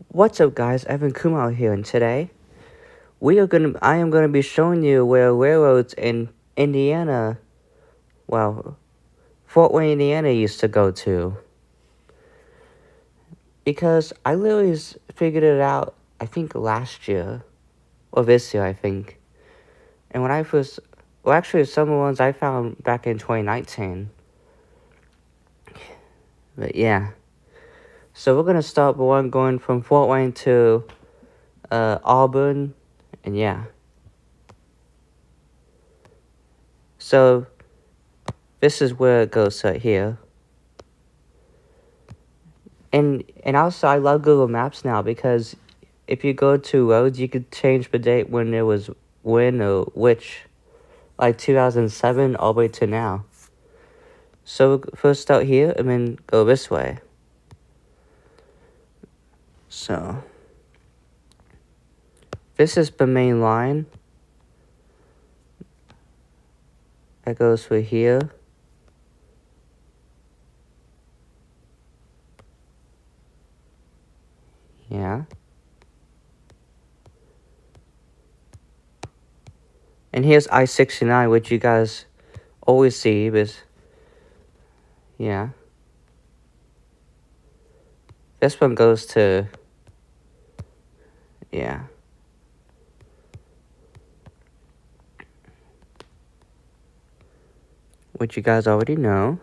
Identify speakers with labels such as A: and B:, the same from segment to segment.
A: What's up, guys? Evan Kumar here, and today I am gonna be showing you where railroads in Indiana, well, Fort Wayne, Indiana, used to go to. Because I literally figured it out, I think last year, or this year, I think. And when I first, well, actually, some of the ones I found back in 2019. But yeah, so we're gonna start with one going from Fort Wayne to Auburn, and yeah. So this is where it goes right here. And also, I love Google Maps now because if you go to roads, you could change the date when it was when or which, like 2007 all the way to now. So we'll first start here and then go this way. So this is the main line that goes through here. Yeah. And here's I-69, which you guys always see, is, yeah. This one goes to, yeah. Which you guys already know.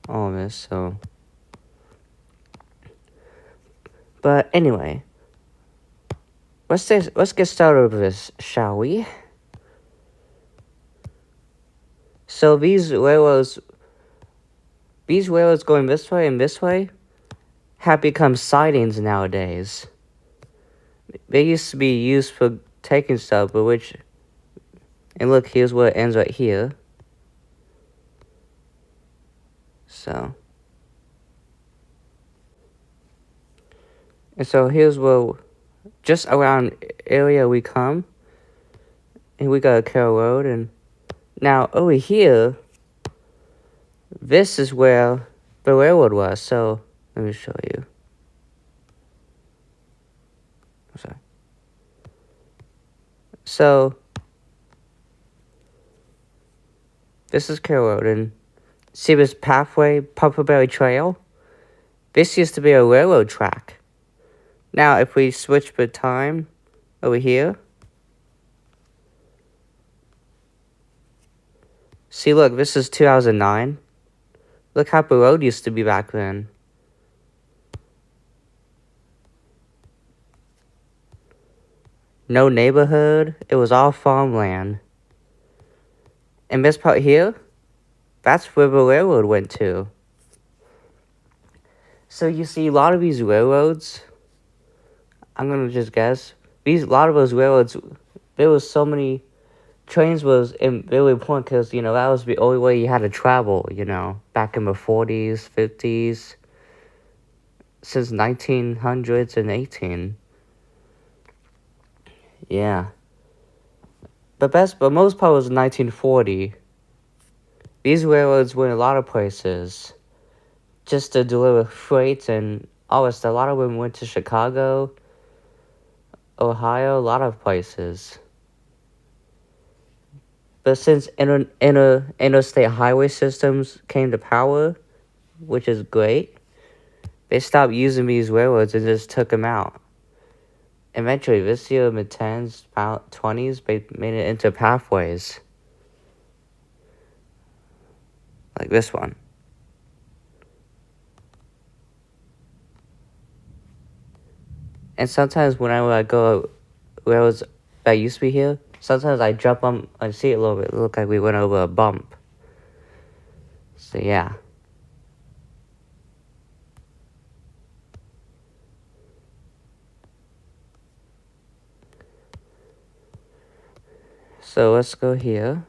A: All of this, so. But anyway. Let's get started with this, shall we? So these railroads going this way and this way have become sidings nowadays. They used to be used for taking stuff, but and look, here's where it ends right here. So. And so here's where, just around area we come. And we got a Carroll Road, and now over here, this is where the railroad was, so let me show you. Sorry. So, this is Carroll Road, and see this pathway, Pufferbelly Trail? This used to be a railroad track. Now, if we switch the time over here, see, look, this is 2009. Look how the road used to be back then. No neighborhood. It was all farmland. And this part here, that's where the railroad went to. So you see a lot of these railroads, I'm going to just guess, a lot of those railroads, there was so many trains was really important because, that was the only way you had to travel, back in the 40s, 50s, since 1900s and 18. Yeah. But most part was 1940. These railroads went a lot of places just to deliver freight and all this. A lot of them went to Chicago, Ohio, a lot of places. But since interstate highway systems came to power, which is great, they stopped using these railroads and just took them out. Eventually, this year in the 10s, 20s, they made it into pathways. Like this one. And sometimes when I go railroads that used to be here, sometimes I jump on, I see it a little bit. It look like we went over a bump. So yeah. So let's go here.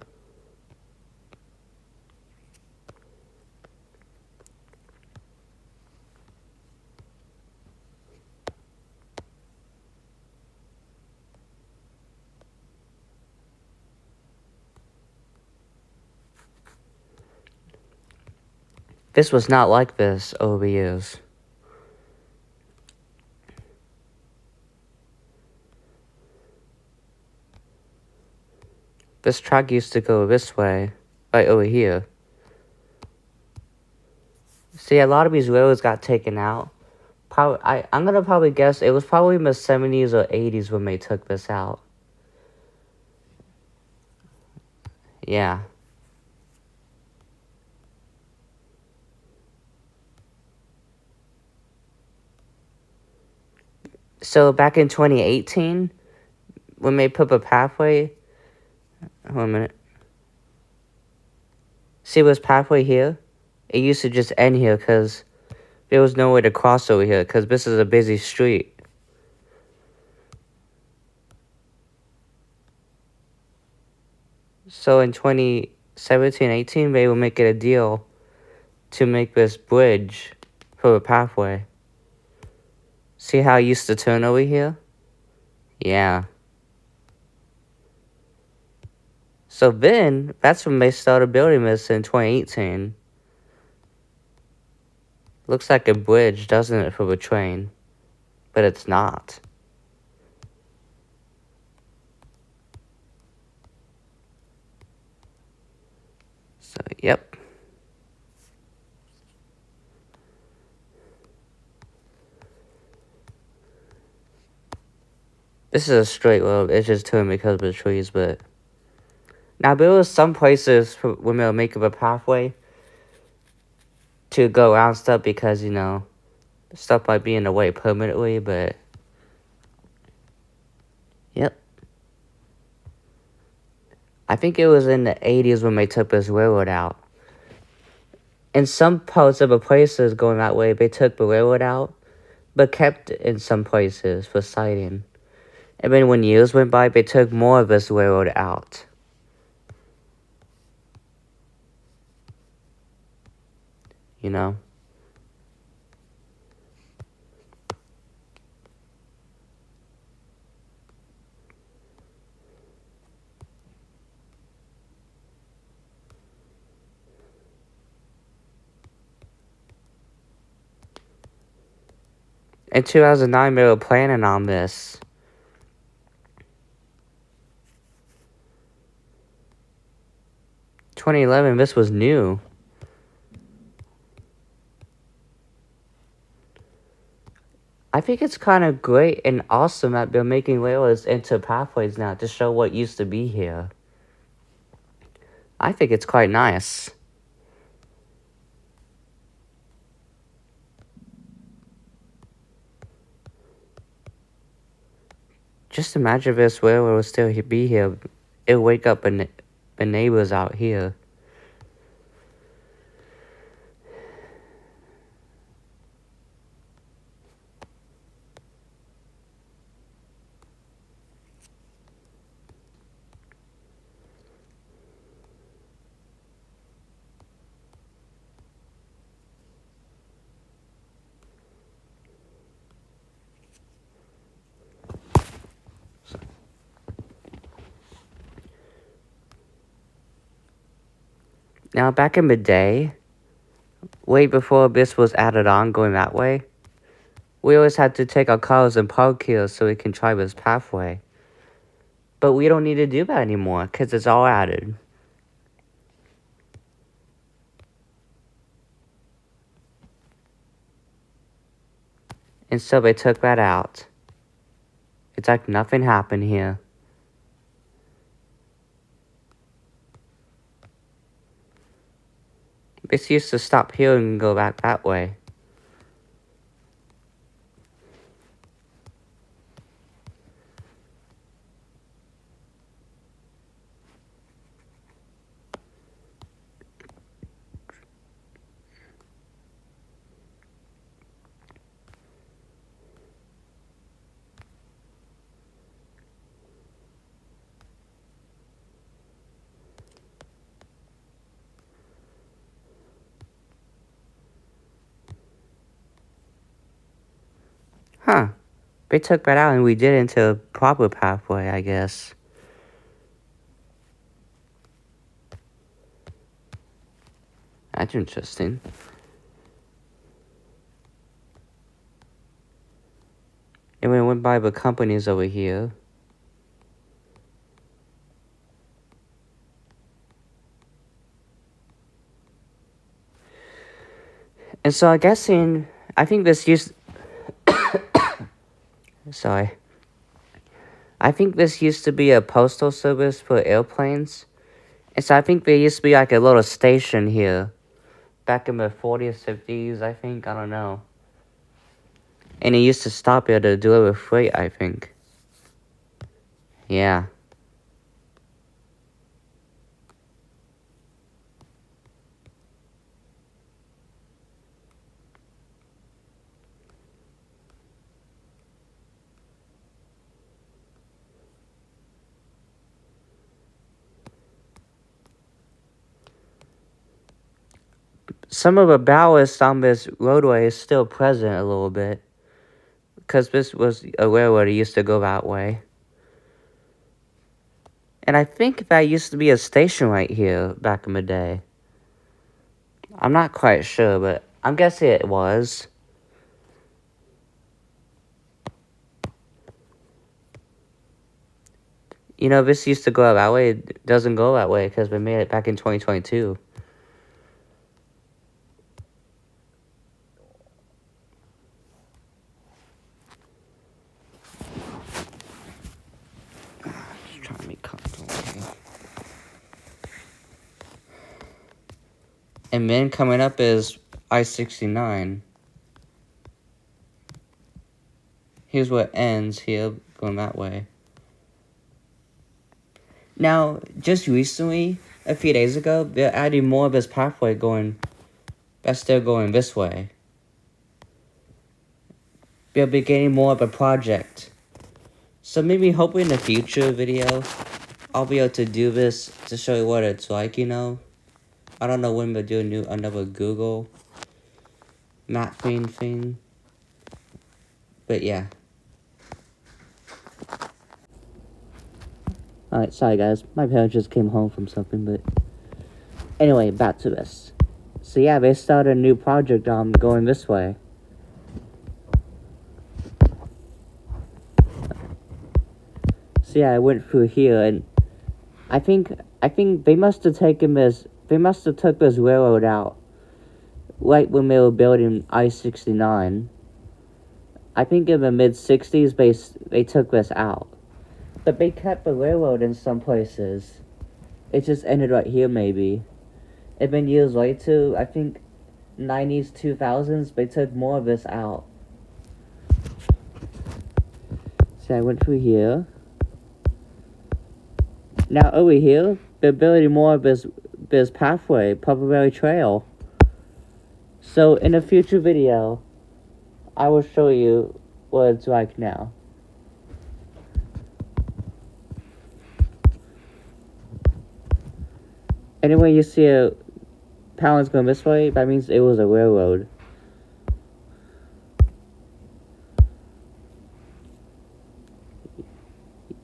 A: This was not like this over the years. This track used to go this way, right over here. See, a lot of these railroads got taken out. I'm gonna probably guess it was probably in the 70s or 80s when they took this out. Yeah. So back in 2018, when they put a pathway, hold on a minute. See this pathway here? It used to just end here because there was no way to cross over here because this is a busy street. So in 2017-18, they will make it a deal to make this bridge for a pathway. See how I used to turn over here? Yeah. So then, that's when they started building this in 2018. Looks like a bridge, doesn't it, for the train? But it's not. So, yep. This is a straight road. It's just turned because of the trees, but... Now, there was some places when they were making a pathway to go around stuff because, you know, stuff might be in the way permanently, but... Yep. I think it was in the 80s when they took this railroad out. In some parts of the places going that way, they took the railroad out, but kept it in some places for sighting. And then when years went by, they took more of this railroad out. You know? In 2009, they were planning on this. In 2011, this was new. I think it's kind of great and awesome that they're making railroads into pathways now to show what used to be here. I think it's quite nice. Just imagine if this railroad would still be here. It would wake up the neighbors out here. Now, back in the day, way before this was added on going that way, we always had to take our cars and park here so we can try this pathway. But we don't need to do that anymore because it's all added. And so they took that out. It's like nothing happened here. This used to stop here and go back that way. Huh. They took that out and we did it into a proper pathway, I guess. That's interesting. And we went by the companies over here. And so I think this used, sorry. I think this used to be a postal service for airplanes. And so I think there used to be like a little station here. Back in the 40s, 50s, I think. I don't know. And it used to stop here to deliver freight, I think. Yeah. Some of the ballast on this roadway is still present a little bit. Because this was a railroad, it used to go that way. And I think that used to be a station right here back in the day. I'm not quite sure, but I'm guessing it was. You know, this used to go that way. It doesn't go that way because we made it back in 2022. Just trying to be comfortable. And then coming up is I-69. Here's where it ends here, going that way. Now, just recently, a few days ago, they're adding more of this pathway that's still going this way. They'll be getting more of a project. So maybe hopefully in the future video, I'll be able to do this to show you what it's like, you know? I don't know when we'll do another Google mapping thing. But yeah. Alright, sorry guys. My parents just came home from something, but... Anyway, back to this. So yeah, they started a new project going this way. So yeah, I went through here, and I think they must have took this railroad out right when they were building I-69. I think in the mid-60s they took this out. But they kept the railroad in some places. It just ended right here, maybe. And then years later, I think 90s, 2000s, they took more of this out. So I went through here. Now over here, they're building more of this pathway, Pufferbelly Trail. So in a future video, I will show you what it's like now. Anyway, you see a pound's going this way, that means it was a railroad.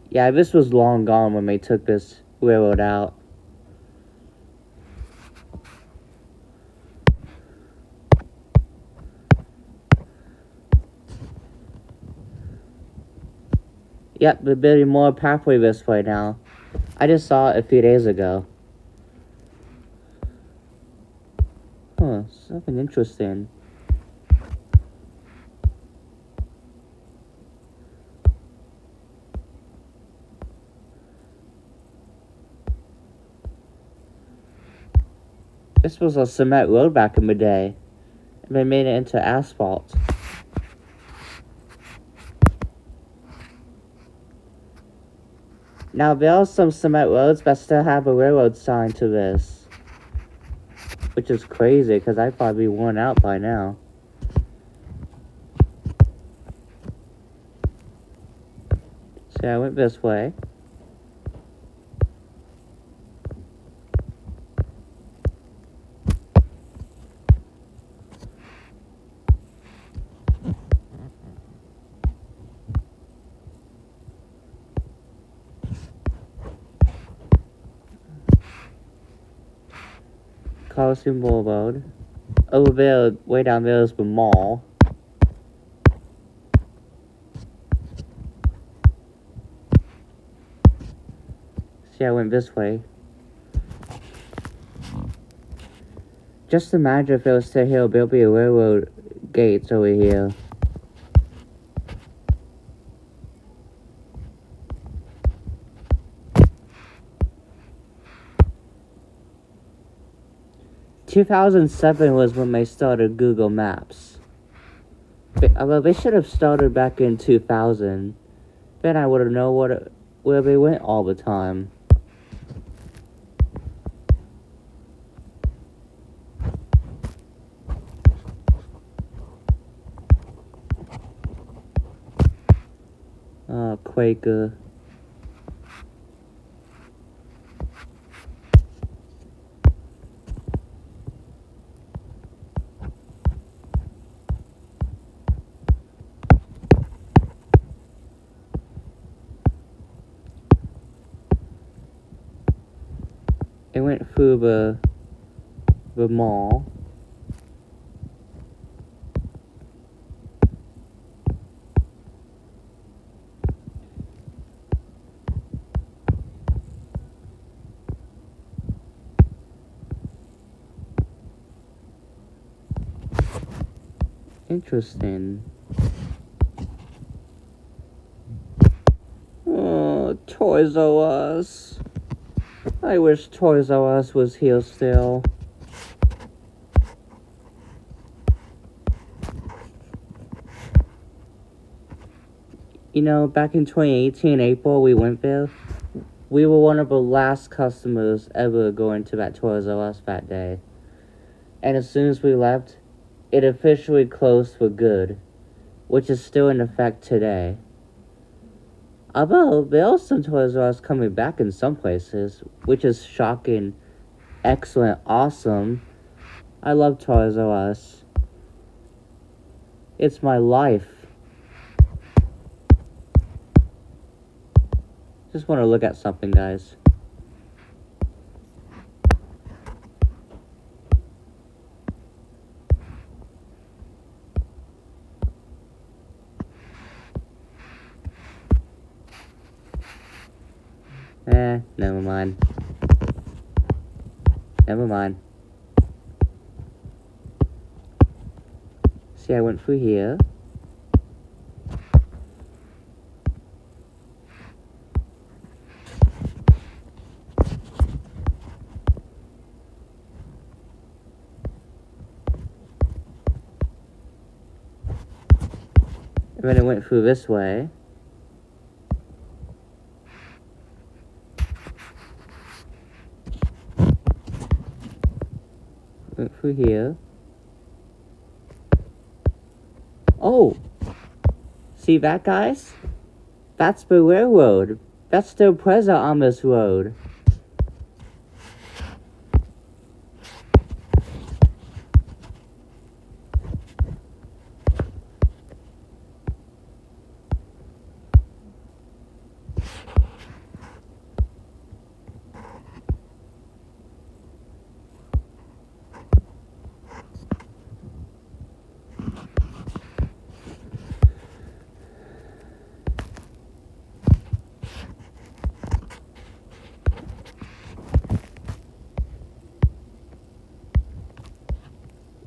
A: Yeah, this was long gone when they took this railroad out. Yep, they're building more pathway this way now. I just saw it a few days ago. Huh, something interesting. This was a cement road back in the day. And they made it into asphalt. Now, there are some cement roads that still have a railroad sign to this. Which is crazy, because I'd probably be worn out by now. So I went this way. Coliseum Boulevard. Over there, way down there is the mall. See, I went this way. Just imagine if it was still here, there'll be a railroad gates over here. ...2007 was when they started Google Maps. Well, they should have started back in 2000. Then I would have known where they went all the time. Quaker. It went through the mall. Interesting. Oh, Toys R Us. I wish Toys R Us was here still. You know, back in 2018, April, we went there. We were one of the last customers ever going to that Toys R Us that day. And as soon as we left, it officially closed for good, which is still in effect today. Although, there are some Toys R Us coming back in some places, which is shocking, excellent, awesome. I love Toys R Us. It's my life. Just want to look at something, guys. Never mind. Never mind. See, I went through here. And then I went through this way. Went through here. Oh! See that, guys? That's the railroad. That's still present on this road.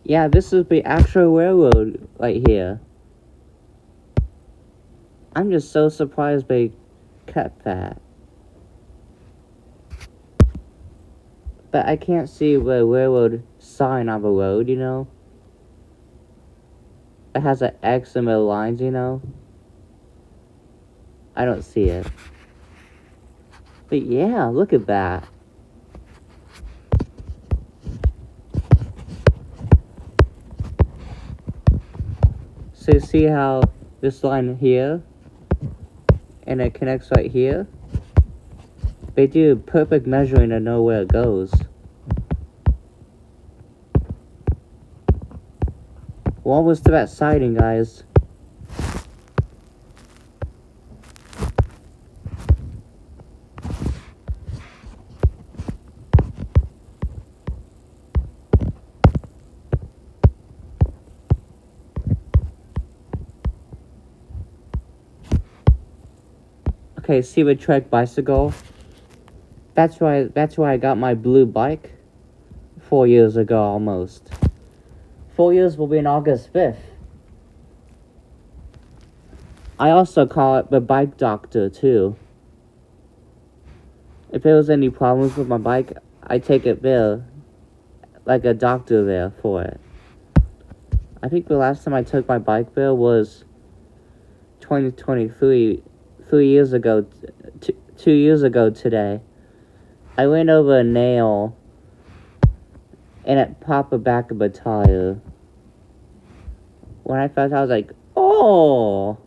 A: Yeah, this is the actual railroad right here. I'm just so surprised they kept that. But I can't see the railroad sign on the road, you know? It has an X in the lines, you know? I don't see it. But yeah, look at that. So see how this line here, and it connects right here? They do perfect measuring to know where it goes. We're almost to that siding, guys. Okay, see the Trek bicycle? That's why I got my blue bike 4 years ago almost. 4 years will be on August 5th. I also call it the bike doctor too. If there was any problems with my bike, I take it there, like a doctor there for it. I think the last time I took my bike there was 2023, 3 years ago, 2 years ago today. I went over a nail, and it popped the back of a tire. When I felt, I was like, oh,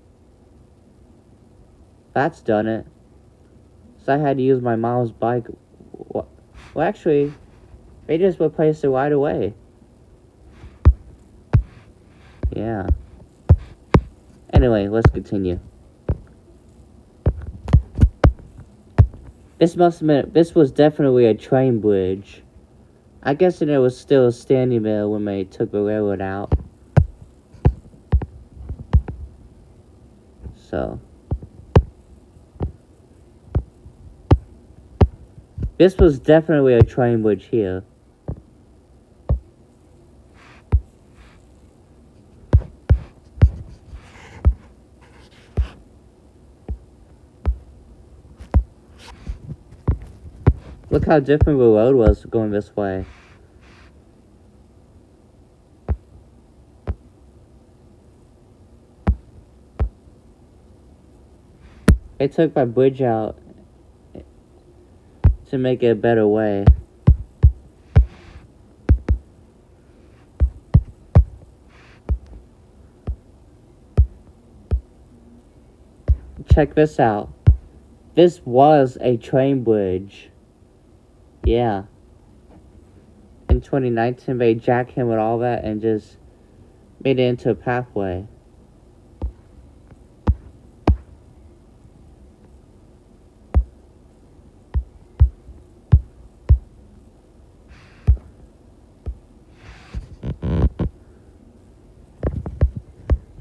A: that's done it. So I had to use my mom's bike. Well, actually, they just replaced it right away. Yeah. Anyway, let's continue. This was definitely a train bridge. I guess it was still standing there when they took the railroad out. So. This was definitely a train bridge here. Look how different the road was going this way. They took my bridge out to make it a better way. Check this out. This was a train bridge. Yeah. In 2019, they jackhammered all that and just made it into a pathway.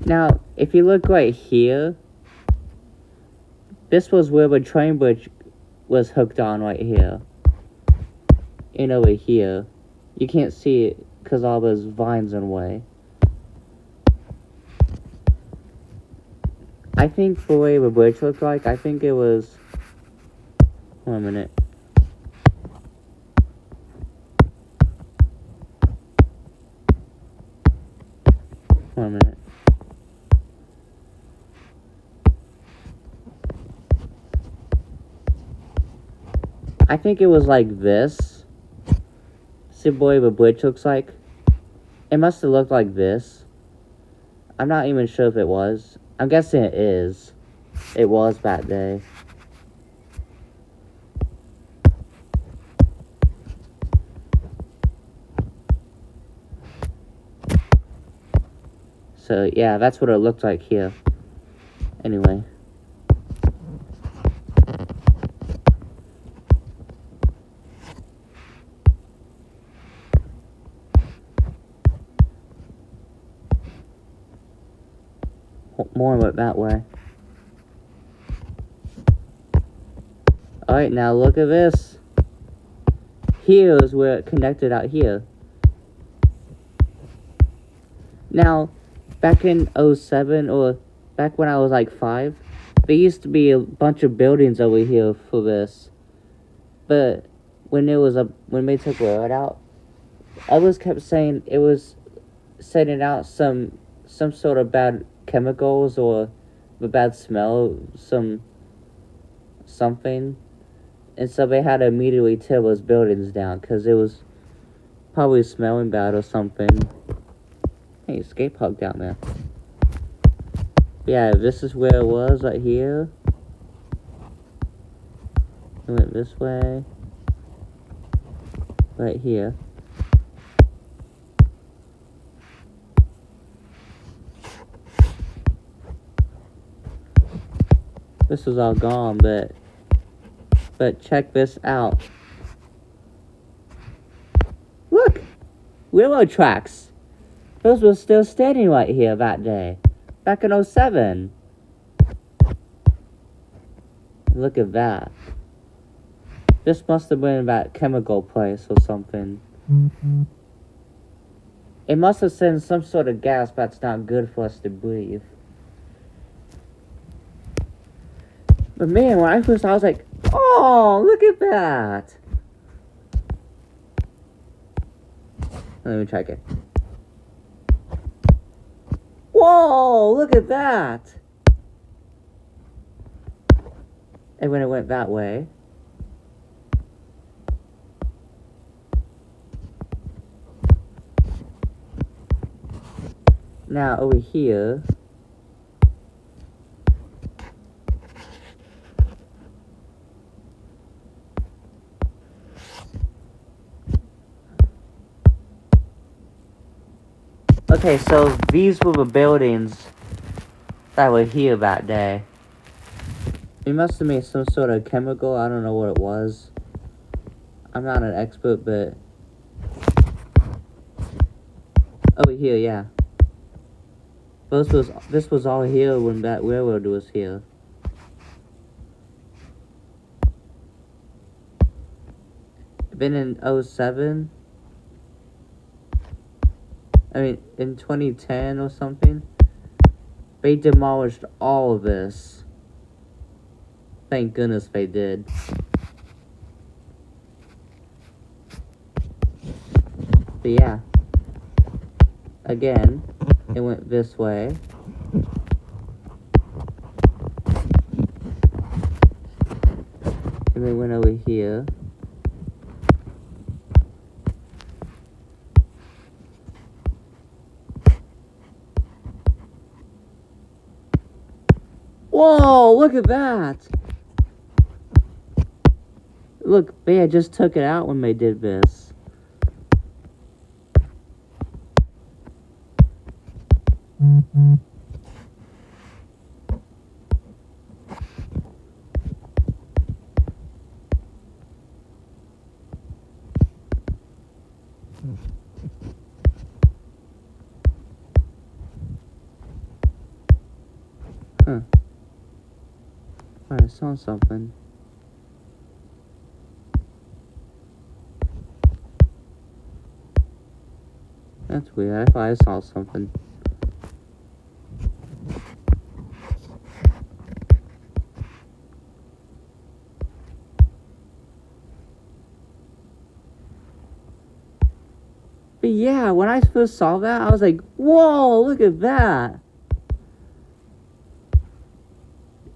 A: Now, if you look right here, this was where the train bridge was hooked on right here. And over here. You can't see it because all those vines in the way. I think the way the bridge looked like, I think it was... One minute. One minute. I think it was like this. See the way the bridge looks like? It must have looked like this. I'm not even sure if it was. I'm guessing it is. It was that day. So, yeah, that's what it looked like here. Anyway. More went that way. Alright, now look at this. Here is where it connected out here. Now, back in 07, or back when I was like 5, there used to be a bunch of buildings over here for this. But when they took the road out, others kept saying it was sending out some sort of bad chemicals or a bad smell, something. And so they had to immediately tear those buildings down because it was probably smelling bad or something. Hey, skate park down there. Yeah, this is where it was, right here. It went this way. Right here. This is all gone, but check this out. Look! Railroad tracks. Those were still standing right here that day. Back in 07. Look at that. This must have been that chemical place or something. It must have sent some sort of gas that's not good for us to breathe. But man, when I first saw it, I was like, oh, look at that. Let me check it. Whoa, look at that. And when it went that way. Now over here. Okay, so these were the buildings that were here that day. It must have made some sort of chemical, I don't know what it was. I'm not an expert, but... Over here, yeah. This was all here when that railroad was here. Been in 07? I mean, in 2010 or something? They demolished all of this. Thank goodness they did. But yeah. Again, it went this way. And then went over here. Whoa, look at that! Look, they had just took it out when they did this. Huh. I saw something. That's weird. I thought I saw something. But yeah, when I first saw that, I was like, whoa, look at that.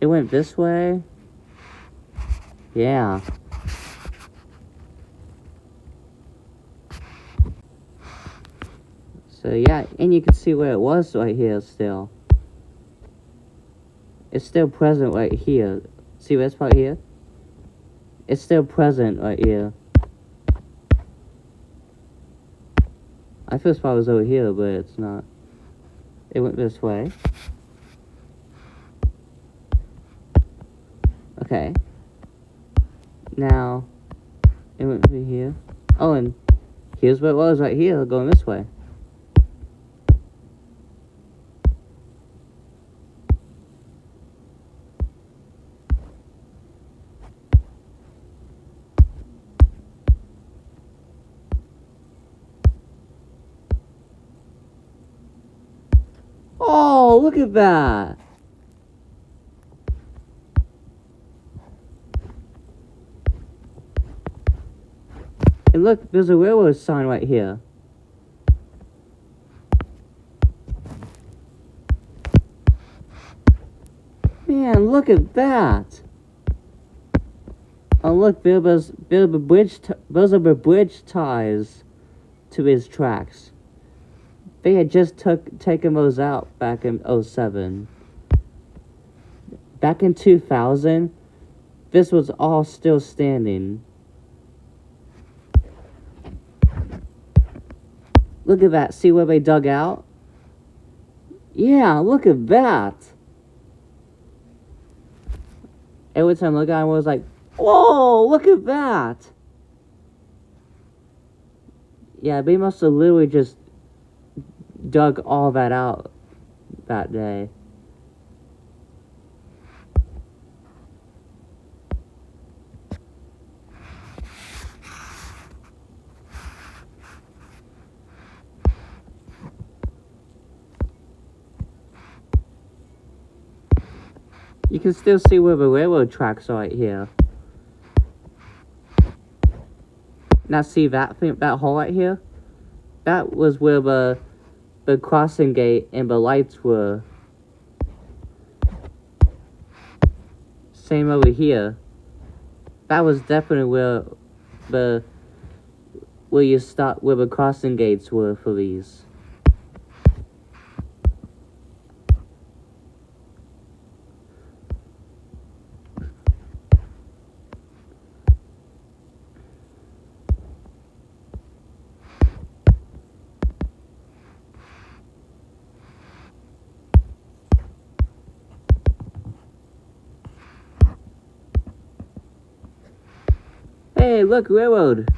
A: It went this way. Yeah. So yeah, and you can see where it was right here still. It's still present right here. See this part here? It's still present right here. I first thought it was over here, but it's not. It went this way. Okay. Now, it went through here. Oh, and here's where it was right here, going this way. Oh, look at that! And look, there's a railroad sign right here. Man, look at that! Oh look, those are the bridge ties to his tracks. They had just taken those out back in 07. Back in 2000, this was all still standing. Look at that. See where they dug out? Yeah, look at that. Every time I look at it, I was like, whoa, look at that. Yeah, they must have literally just dug all that out that day. You can still see where the railroad tracks are right here. Now see that thing, that hole right here? That was where the crossing gate and the lights were. Same over here. That was definitely where you stop, where the crossing gates were for these. Hey, look, railroad.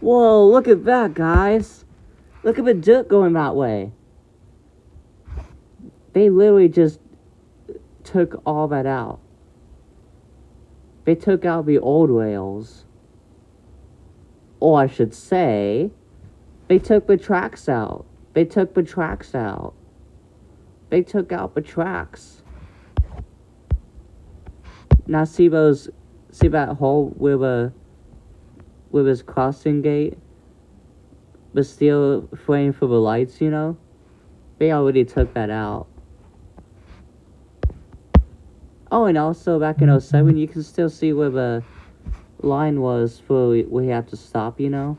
A: Whoa, look at that, guys. Look at the dirt going that way. They literally just took all that out. They took out the old rails. Or I should say, they took the tracks out. They took the tracks out. They took out the tracks. Now see that hole where this crossing gate? The steel frame for the lights, you know? They already took that out. Oh, and also back in 07, you can still see where the line was for where you have to stop, you know?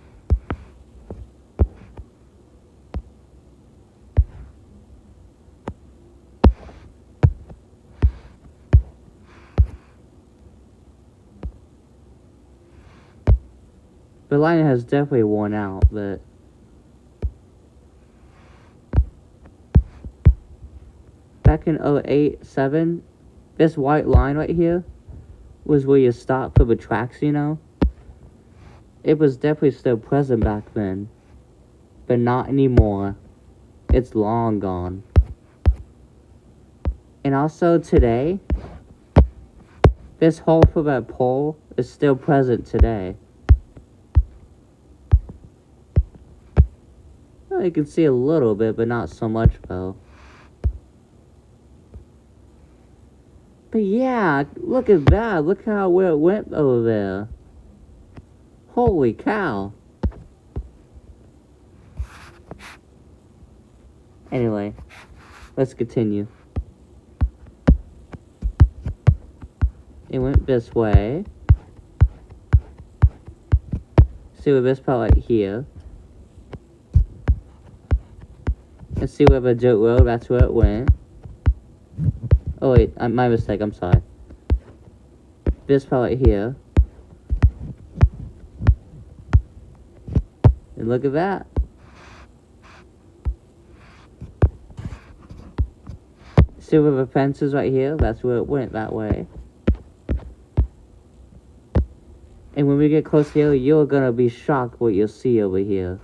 A: The line has definitely worn out, but back in 08-07, this white line right here was where you stop for the tracks, you know? It was definitely still present back then, but not anymore. It's long gone. And also today, this hole for that pole is still present today. Well, you can see a little bit, but not so much though. But yeah, look at that. Look how where it went over there. Holy cow. Anyway, let's continue. It went this way. See where this part right here. And see where the dirt road, that's where it went. Oh wait, my mistake, I'm sorry. This part right here. And look at that. See where the fence is right here? That's where it went that way. And when we get close here, you're gonna be shocked what you'll see over here.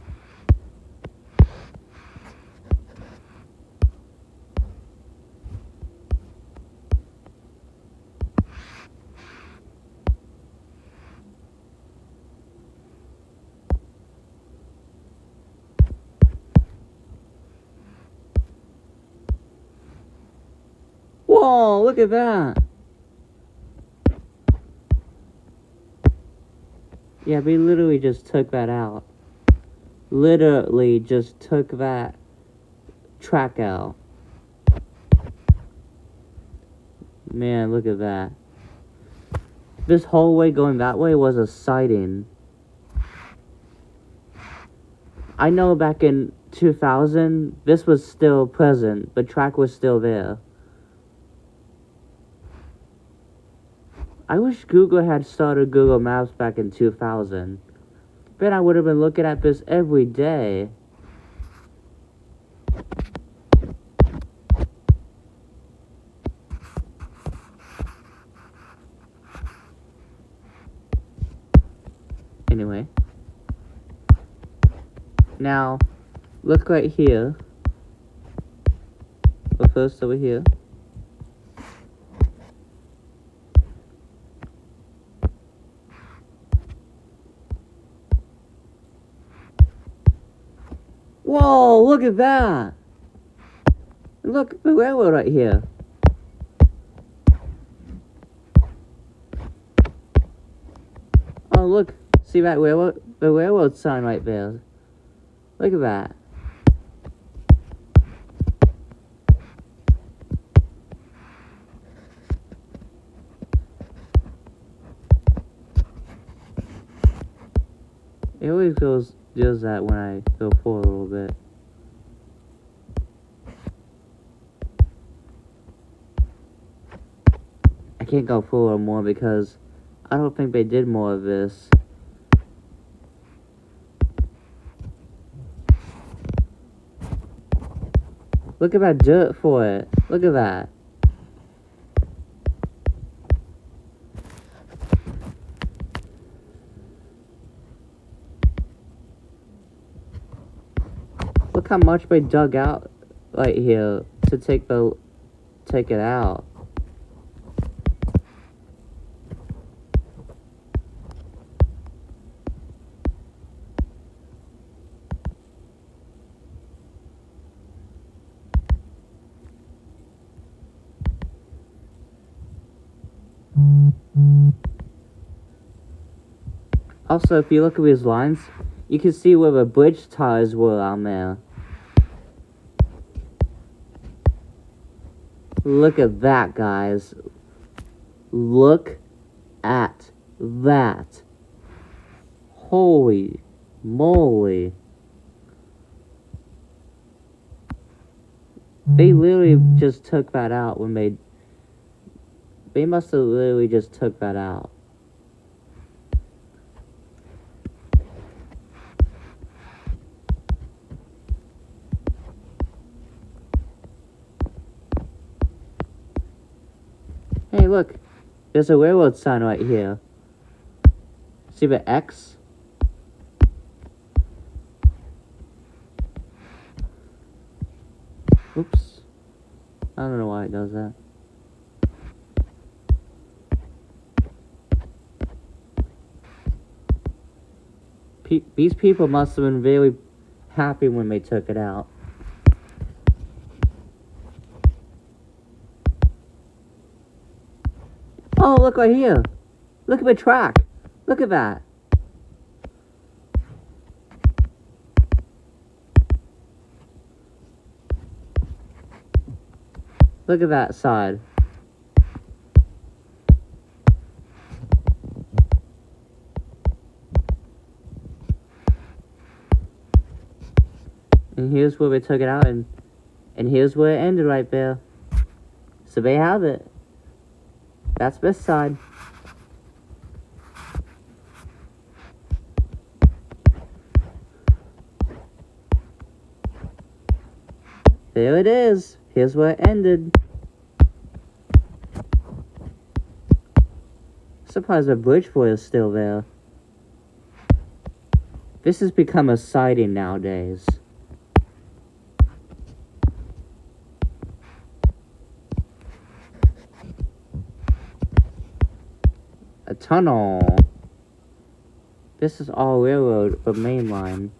A: Whoa, look at that. Yeah, we literally just took that out. Literally just took that track out. Man, look at that. This whole way going that way was a siding. I know back in 2000, this was still present. The track was still there. I wish Google had started Google Maps back in 2000. Bet I would have been looking at this every day. Anyway. Now, look right here. But first over here. Whoa, look at that! Look, the railroad right here. Oh, look. See that railroad? The railroad sign right there. Look at that. It always does that when I go forward a little bit. I can't go forward more because I don't think they did more of this. Look at that dirt for it. Look at that. Look how much they dug out right here to take it out. Also, if you look at these lines, you can see where the bridge ties were on there. Look at that, guys. Look at that. Holy moly. They literally just took that out when they must have literally just took that out. Hey, look. There's a railroad sign right here. See the X? Oops. I don't know why it does that. These people must have been really happy when they took it out. Oh, look right here. Look at the track. Look at that. Look at that side. And here's where they took it out, and here's where it ended right there. So they have it. That's this side. There it is. Here's where it ended. Surprised the bridge for is still there. This has become a sighting nowadays. A tunnel. This is all railroad, but mainline.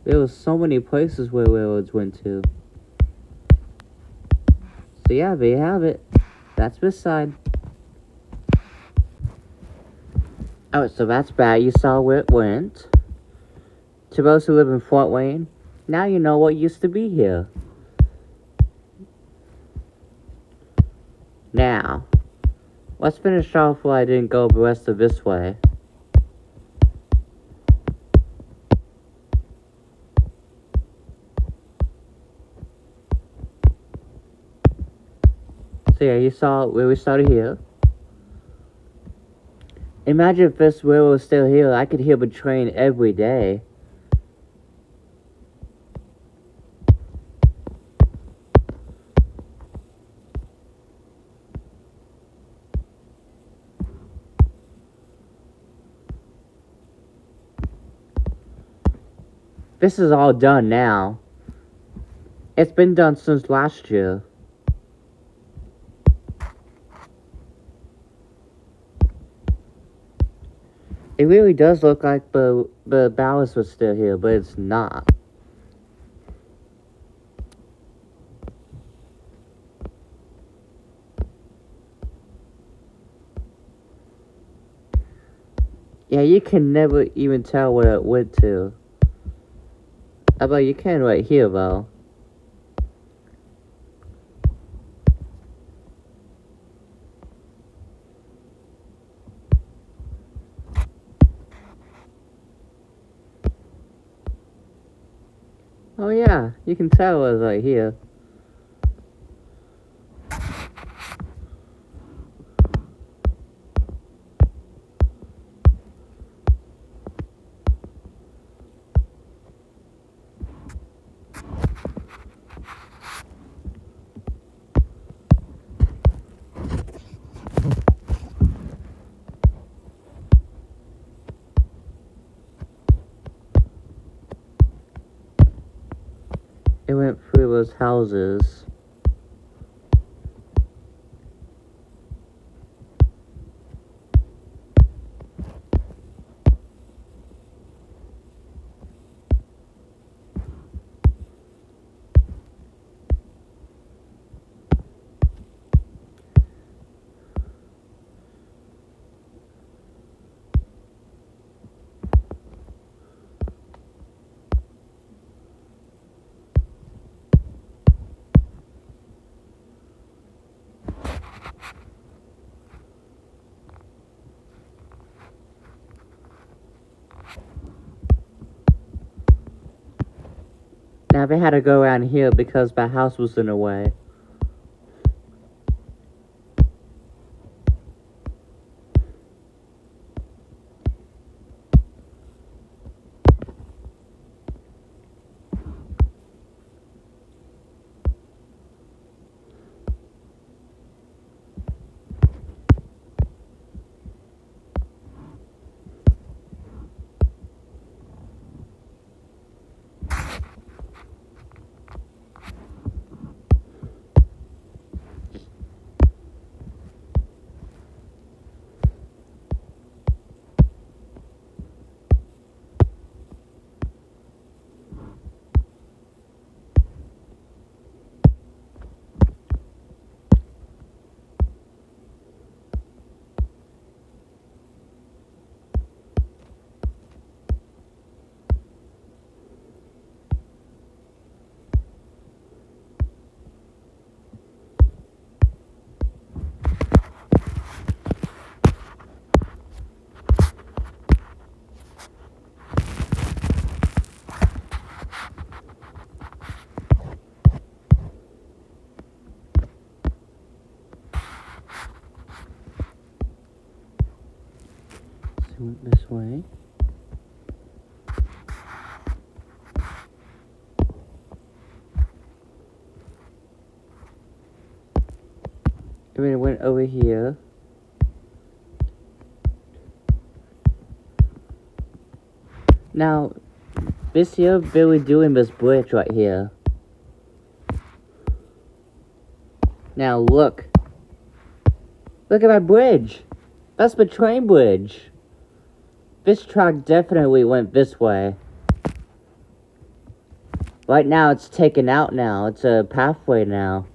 A: There were so many places where railroads went to. So yeah, there you have it. That's this side. Oh, so that's bad. You saw where it went. To those who live in Fort Wayne, now you know what used to be here. Now, let's finish off where I didn't go the rest of this way. So yeah, you saw where we started here. Imagine if this railroad was still here, I could hear the train every day. This is all done now. It's been done since last year. It really does look like the ballast was still here, but it's not. Yeah, you can never even tell where it went to. But you can right here, though. Oh yeah, you can tell it was right here. It went through those houses. Now they had to go around here because my house was in the way. So it went this way. And then it went over here. Now, this here, Billy doing this bridge right here. Now look. Look at that bridge. That's the train bridge. This track definitely went this way. Right now it's taken out now. It's a pathway now.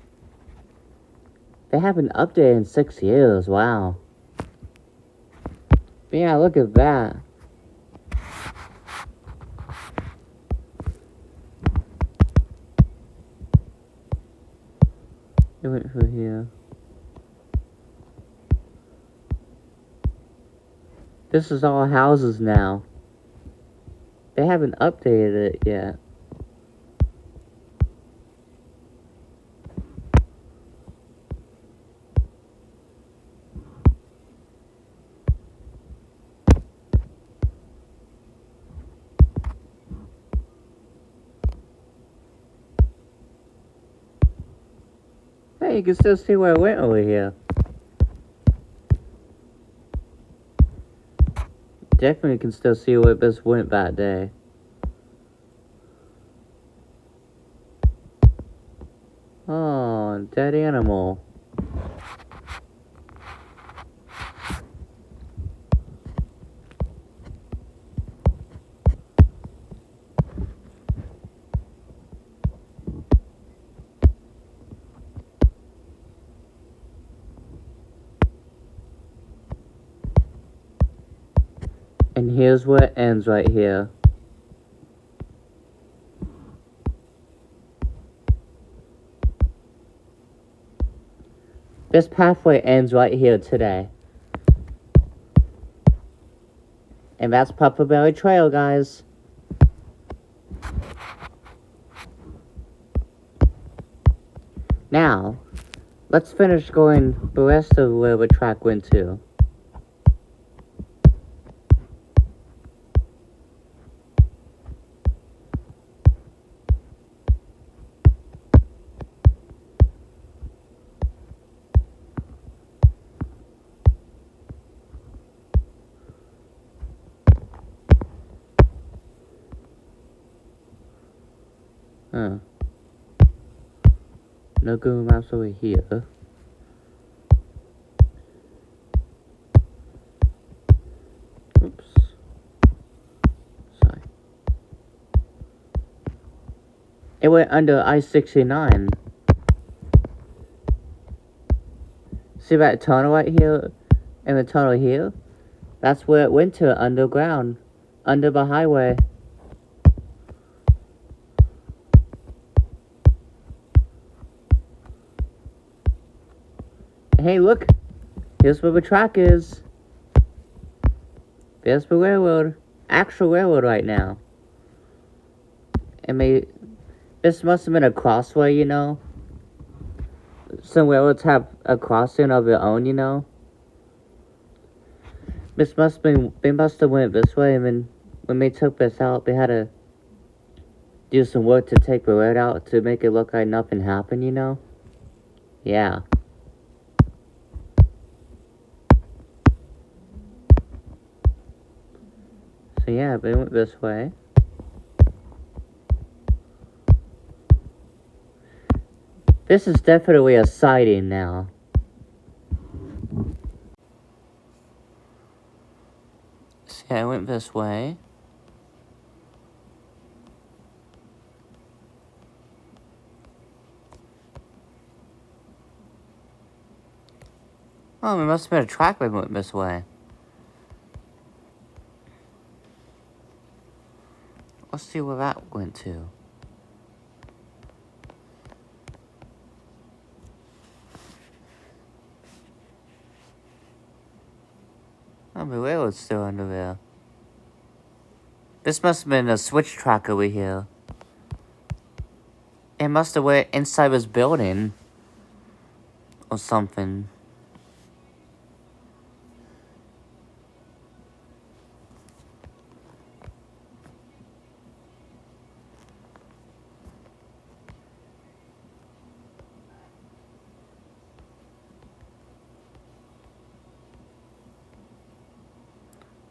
A: They haven't updated in 6 years. Wow. But yeah, look at that. It went through here. This is all houses now. They haven't updated it yet. Hey, you can still see where I went over here. Definitely can still see where this went that day. Oh, dead animal. And here's where it ends right here. This pathway ends right here today. And that's Pufferbelly Trail, guys. Now, let's finish going the rest of where the track went to. No Google Maps over here. Oops. Sorry. It went under I-69. See that tunnel right here? And the tunnel here? That's where it went to, underground. Under the highway. Hey, look! Here's where the track is. There's the railroad. Actual railroad right now. And this must have been a crossway, you know? Some railroads have a crossing of their own, you know? They must have went this way, and then when they took this out, they had to do some work to take the road out to make it look like nothing happened, you know? Yeah. So yeah, they went this way. This is definitely a sighting now. See, I went this way. Oh, it must have been a track that went this way. Let's see where that went to. Oh, the railroad's still under there. This must have been a switch track over here. It must have went inside this building. Or something.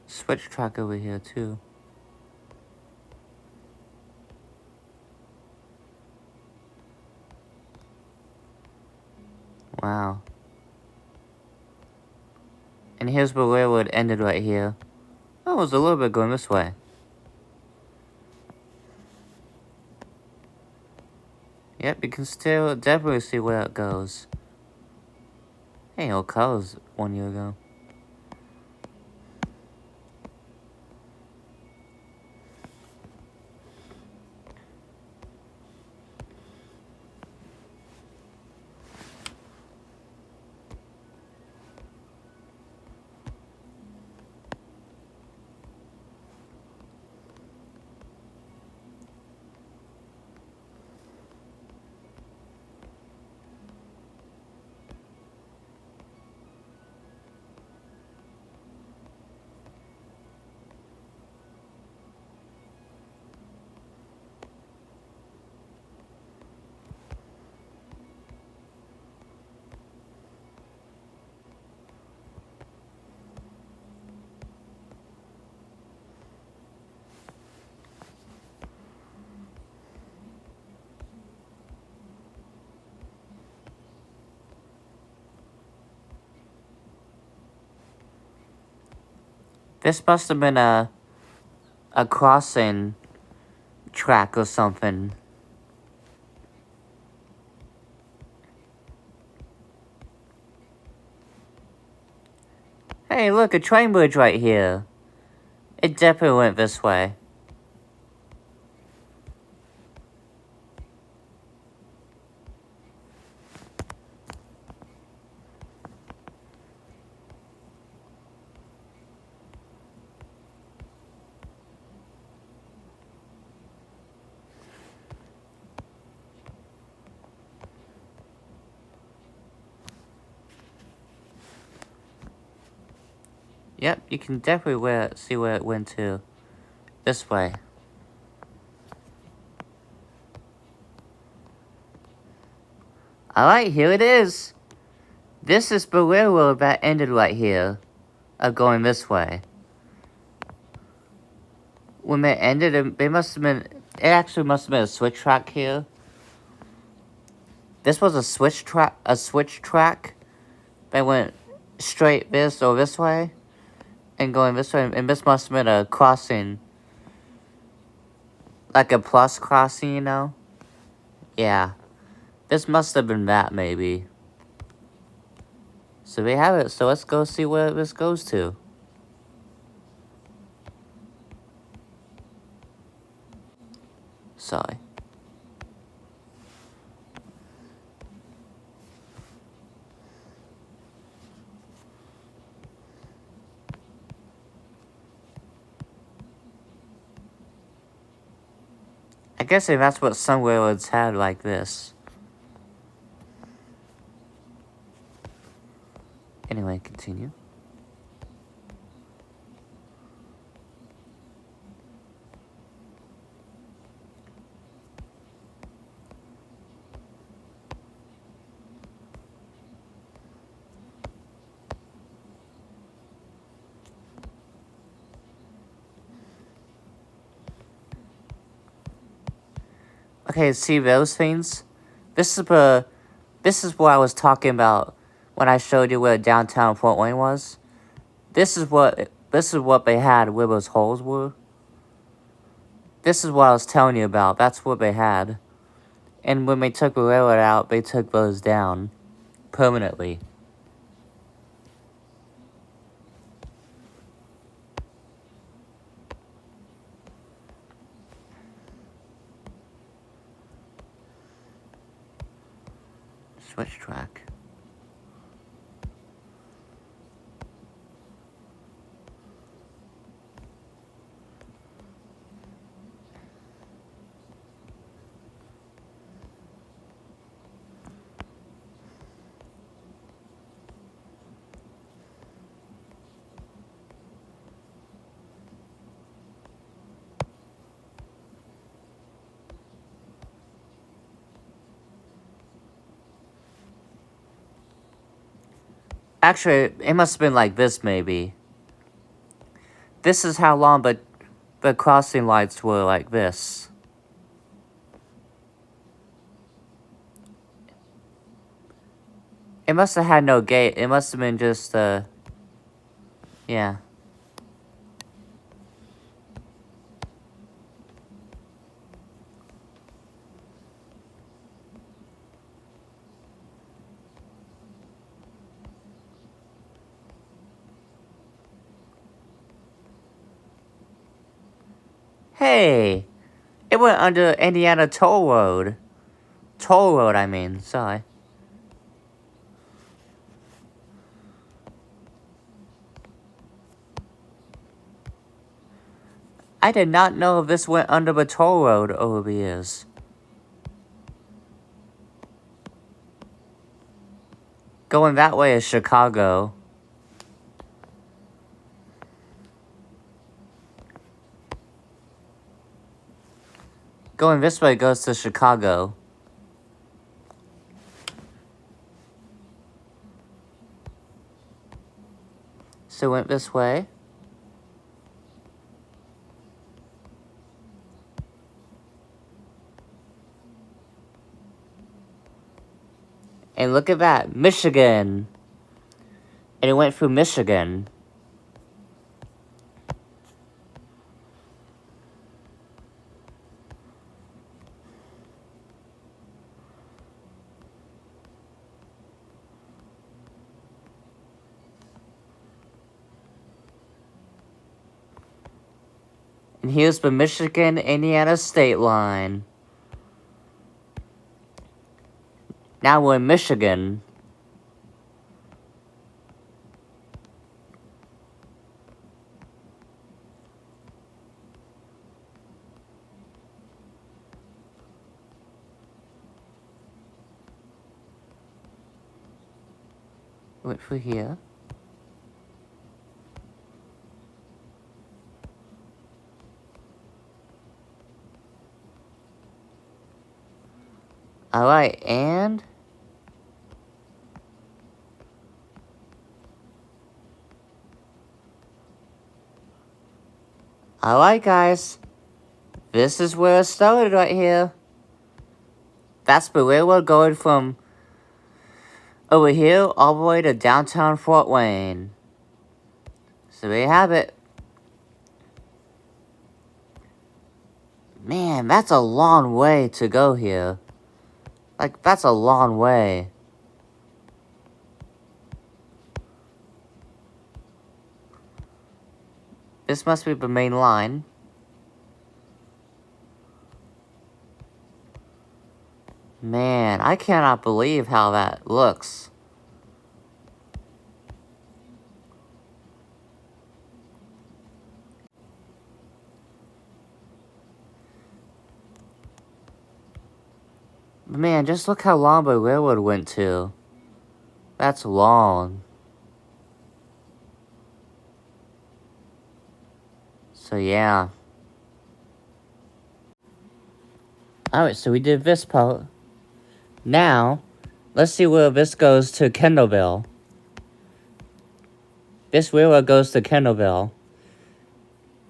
A: Switch track over here too. Wow. And here's where railroad ended right here. Oh, it was a little bit going this way. Yep, you can still definitely see where it goes. Hey, old colors 1 year ago. This must have been a crossing track or something. Hey, look, a train bridge right here. It definitely went this way. Yep, you can definitely see where it went to. This way. Alright, here it is. This is the railroad that ended right here. Going this way. When they ended, they must have been... It actually must have been a switch track here. This was a switch track. They went straight this or this way. And going this way. And this must have been a crossing. Like a plus crossing, you know? Yeah. This must have been that, maybe. So we have it. So let's go see where this goes to. Sorry. I guess that's what some railroads had like this. Anyway, continue. Okay, see those things? This is what I was talking about when I showed you where downtown Fort Wayne was. This is what they had where those holes were. This is what I was telling you about. That's what they had. And when they took the railroad out, they took those down permanently. Switch track. Actually, it must have been like this, maybe. This is how long the crossing lights were like this. It must have had no gate. It must have been just, yeah. Hey! It went under Indiana Toll Road. Toll Road, I mean. Sorry. I did not know if this went under the toll road over the years. Going that way is Chicago. Going this way goes to Chicago. So went this way. And look at that, Michigan. And it went through Michigan. And here's the Michigan-Indiana state line. Now we're in Michigan. Wait for here. Alright, and... Alright, guys. This is where it started right here. That's the railroad going from over here all the way to downtown Fort Wayne. So there you have it. Man, that's a long way to go here. Like, that's a long way. This must be the main line. Man, I cannot believe how that looks. Man, just look how long the railroad went to. That's long. So yeah. Alright, so we did this part. Now, let's see where this goes to Kendallville. This railroad goes to Kendallville.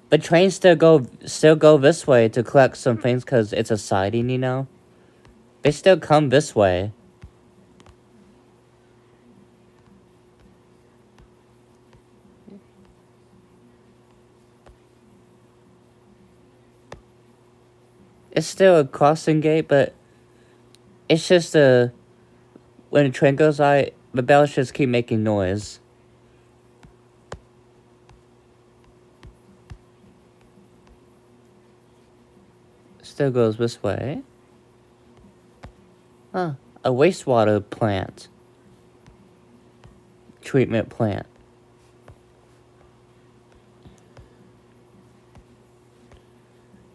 A: But trains still go this way to collect some things because it's a siding, you know? They still come this way. It's still a crossing gate, but it's just when a train goes by, the bells just keep making noise. Still goes this way. Huh, a wastewater plant. Treatment plant.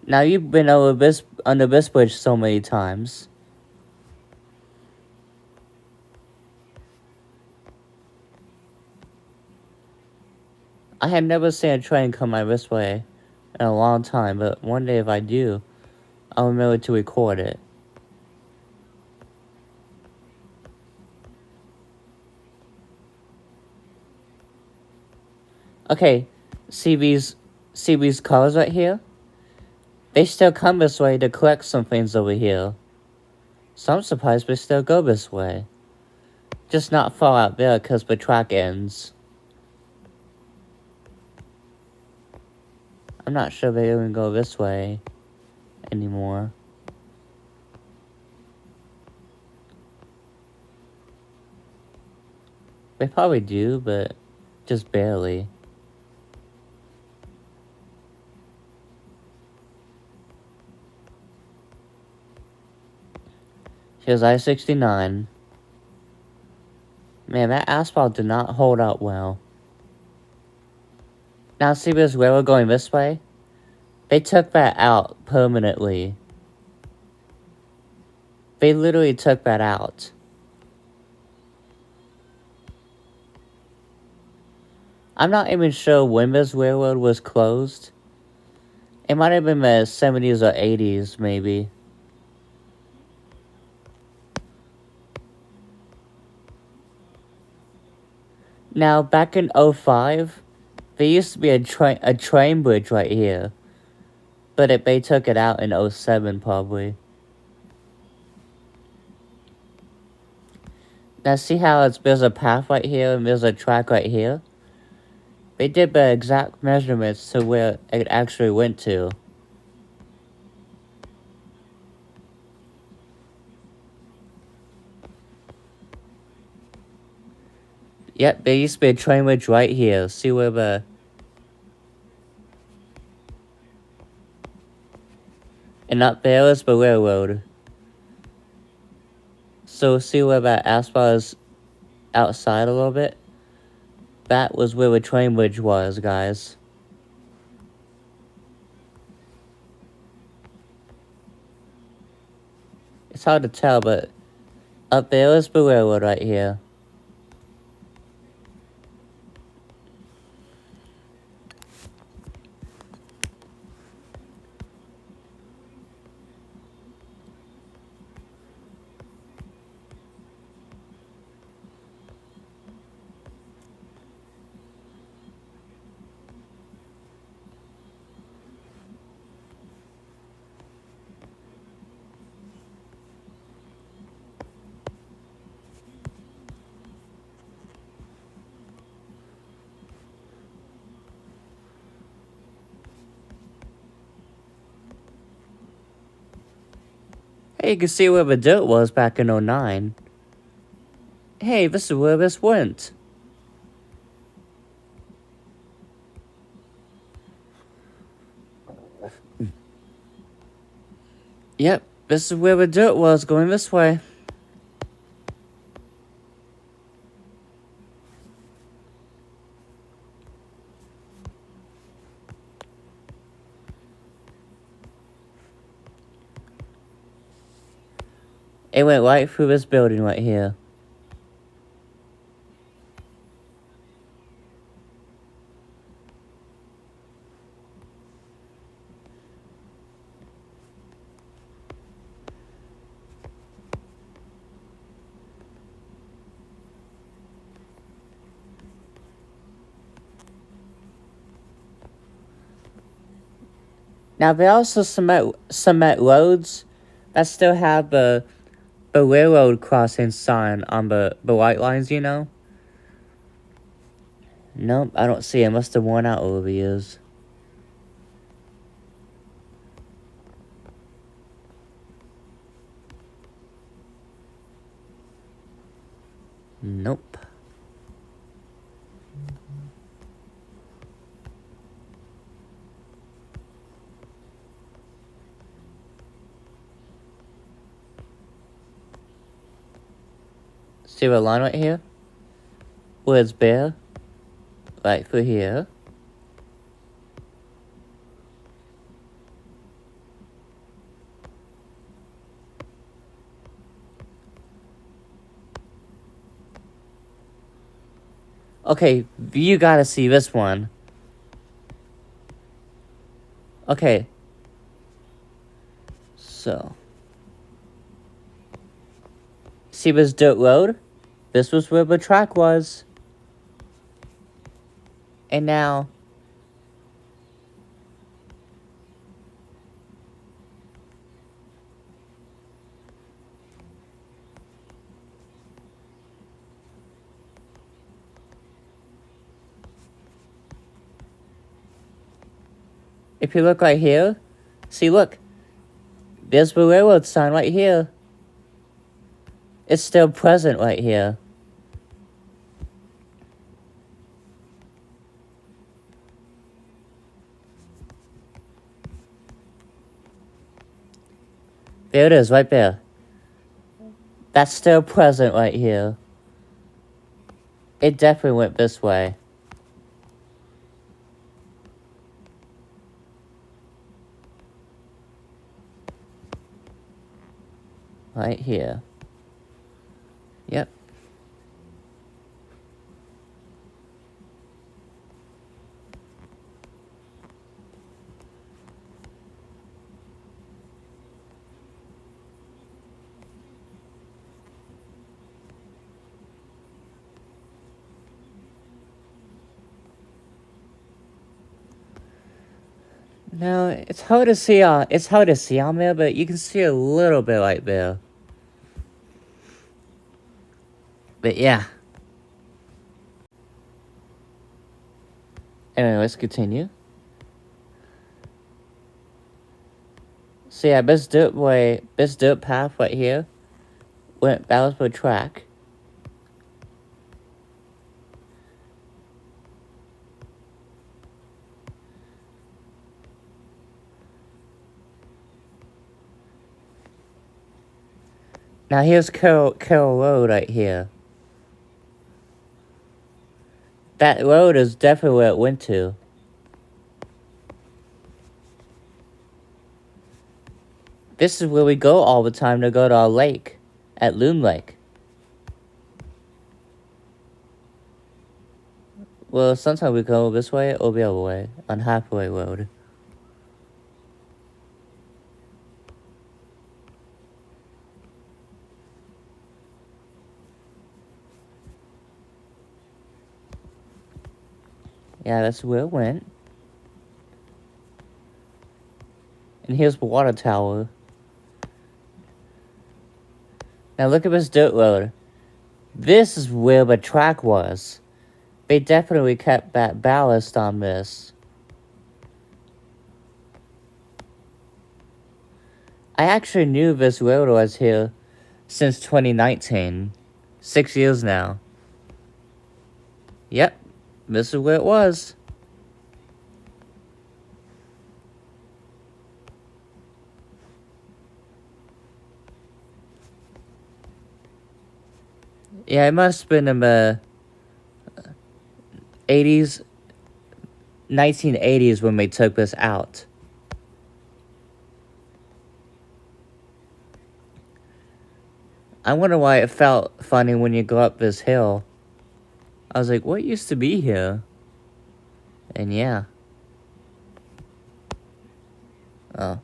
A: Now you've been under this bridge so many times. I have never seen a train come by this way in a long time, but one day if I do, I'll remember to record it. Okay, see these cars right here? They still come this way to collect some things over here. So I'm surprised they still go this way. Just not far out there because the track ends. I'm not sure they even go this way anymore. They probably do, but just barely. Here's I-69. Man, that asphalt did not hold out well. Now see this railroad going this way? They took that out permanently. They literally took that out. I'm not even sure when this railroad was closed. It might have been the 70s or 80s, maybe. Now, back in 05, there used to be a train bridge right here. But they took it out in 07, probably. Now, see how there's a path right here and there's a track right here? They did the exact measurements to where it actually went to. Yep, there used to be a train bridge right here. See where the... And up there is the railroad. So see where that asphalt is outside a little bit? That was where the train bridge was, guys. It's hard to tell, but up there is the railroad right here. Hey, you can see where the dirt was back in '09. Hey, this is where this went. Yep, this is where the dirt was, going this way. It went right through this building right here. Now, they also cement roads that still have the railroad crossing sign on the white lines, you know? Nope, I don't see it. Must have worn out over the years. Nope. See the line right here? Where it's bare? Right through here. Okay, you gotta see this one. Okay. So. See this dirt road? This was where the track was. And now... if you look right here... See, look. There's the railroad sign right here. It's still present right here. There it is, right there. That's still present right here. It definitely went this way. Right here. Yep. No, it's hard to see on there, but you can see a little bit right there. But yeah. Anyway, let's continue. So yeah, this dirt path right here, that was the track. Now here's Carroll Road right here. That road is definitely where it went to. This is where we go all the time to go to our lake at Loon Lake. Well, sometimes we go this way or the other way on Halfway Road. Yeah, that's where it went. And here's the water tower. Now look at this dirt road. This is where the track was. They definitely kept that ballast on this. I actually knew this road was here since 2019. 6 years now. Yep, this is where it was. Yeah, it must have been in the 80s, 1980s when they took this out. I wonder why it felt funny when you go up this hill. I was like, what used to be here? And yeah. Oh.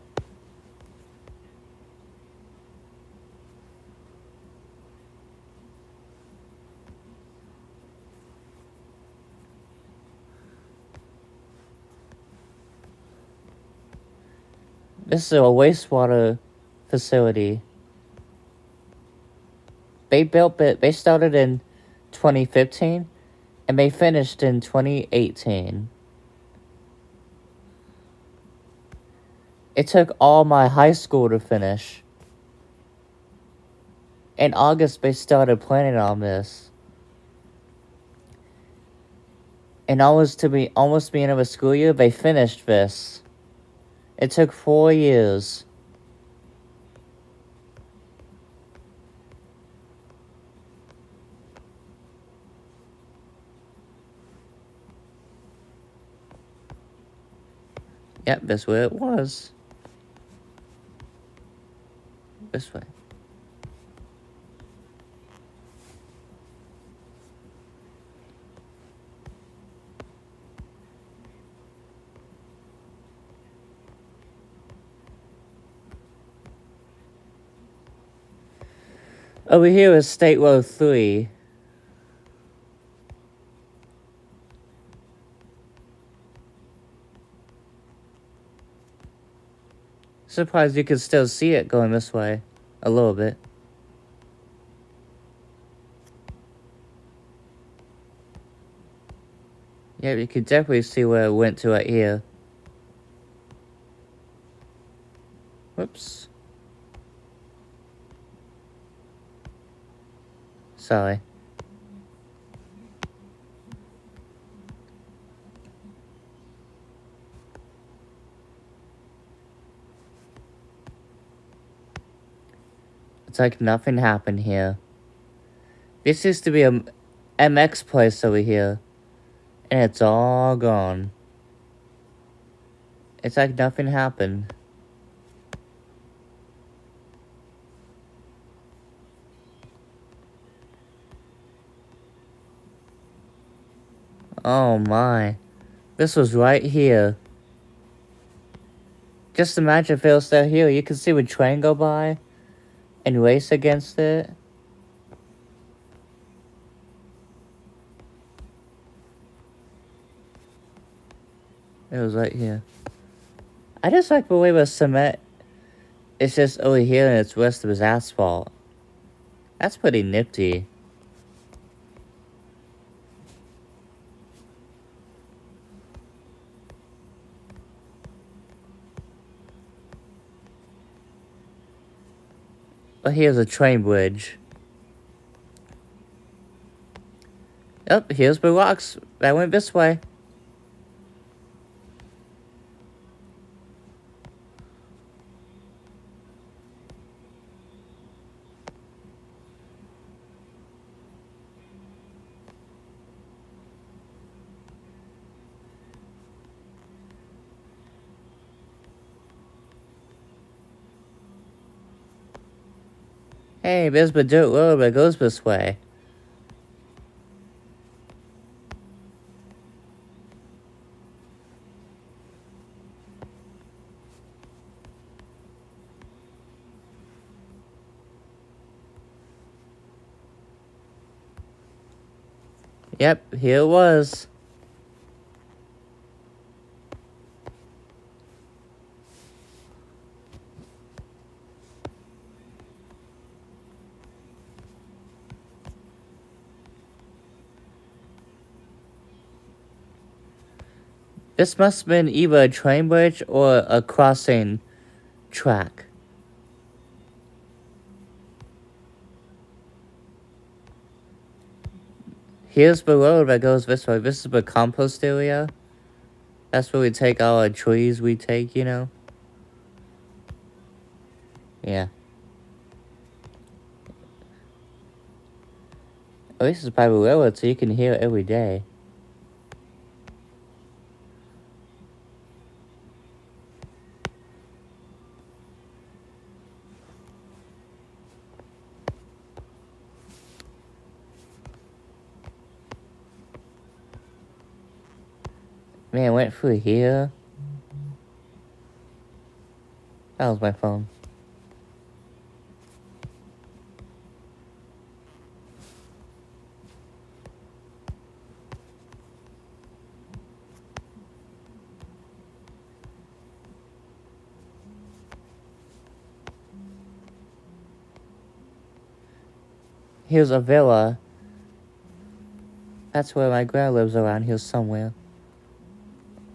A: This is a wastewater facility. They built it, they started in 2015, and they finished in 2018. It took all my high school to finish. In August, they started planning on this. And almost the end of a school year, they finished this. It took 4 years. Yep, that's where it was. This way. Over here is State Road 3. Surprised you could still see it going this way. A little bit. Yeah, you could definitely see where it went to right here. Whoops. Sorry. It's like nothing happened here. This used to be a MX place over here. And it's all gone. It's like nothing happened. Oh my. This was right here. Just imagine if it was still here. You could see a train go by and race against it. It was right here. I just like the way the cement is just over here and it's rest of his asphalt. That's pretty nifty. But here's a train bridge. Yep, here's the rocks that went this way. Hey, there's a dirt road that goes this way. Yep, here it was. This must have been either a train bridge or a crossing track. Here's the road that goes this way. This is the compost area. That's where we take all our trees we take, you know? Yeah. Oh, this is by the railroad, so you can hear it every day. Man, went through here. That was my phone. Here's a villa. That's where my grandma lives, around here somewhere.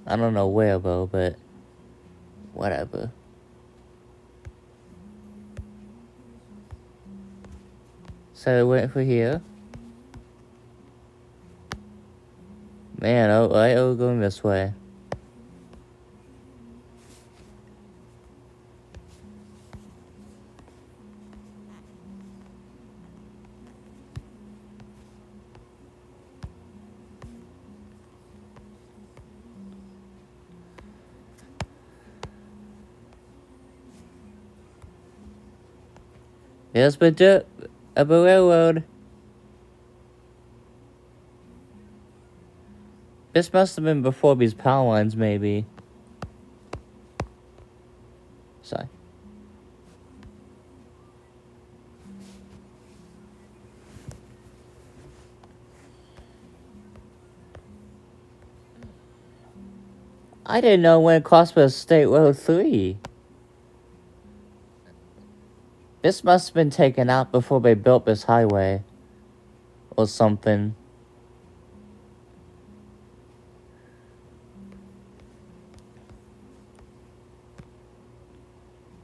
A: I don't know where though, but whatever. So I went for here. Man, oh, going this way. There's the railroad. This must have been before these power lines, maybe. Sorry. I didn't know when it crossed with State Road 3. This must have been taken out before they built this highway. Or something.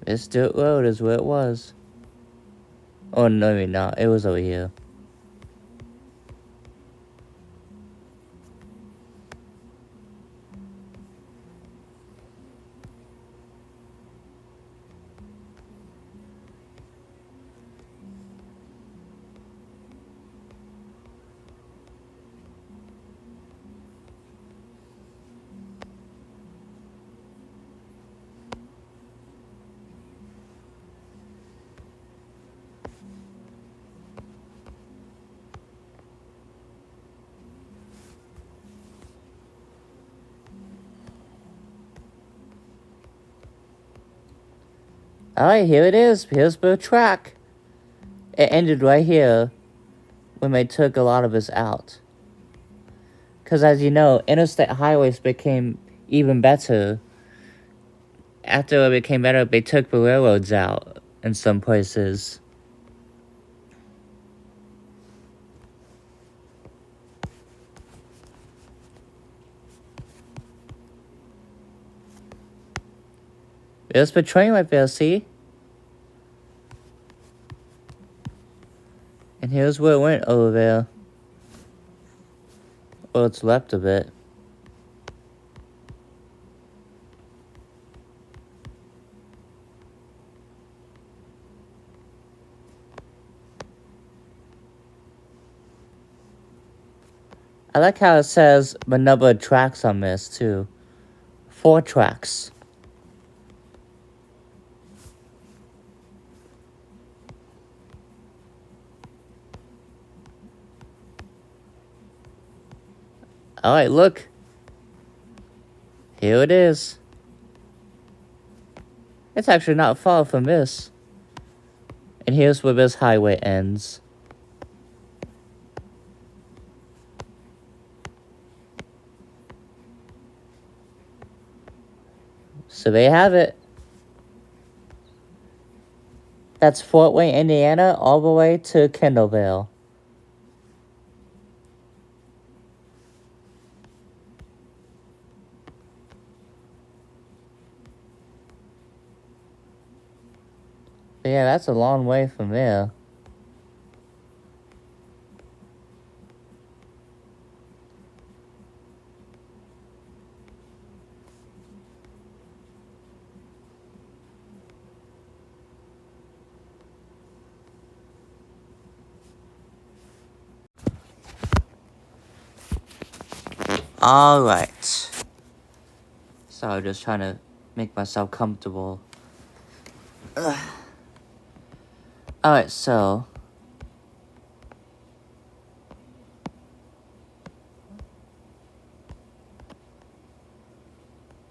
A: This dirt road is where it was. Oh, no, maybe not. It was over here. Alright, here it is. Here's the track. It ended right here when they took a lot of us out. Because as you know, interstate highways became even better. After it became better, they took the railroads out in some places. There's the train right there, see? And here's where it went over there. Well, it's left of it. I like how it says the number of tracks on this, too. 4 tracks. Alright, look. Here it is. It's actually not far from this. And here's where this highway ends. So there you have it. That's Fort Wayne, Indiana, all the way to Kendallville. But yeah, that's a long way from there. Alright. So I'm just trying to make myself comfortable. Alright, so...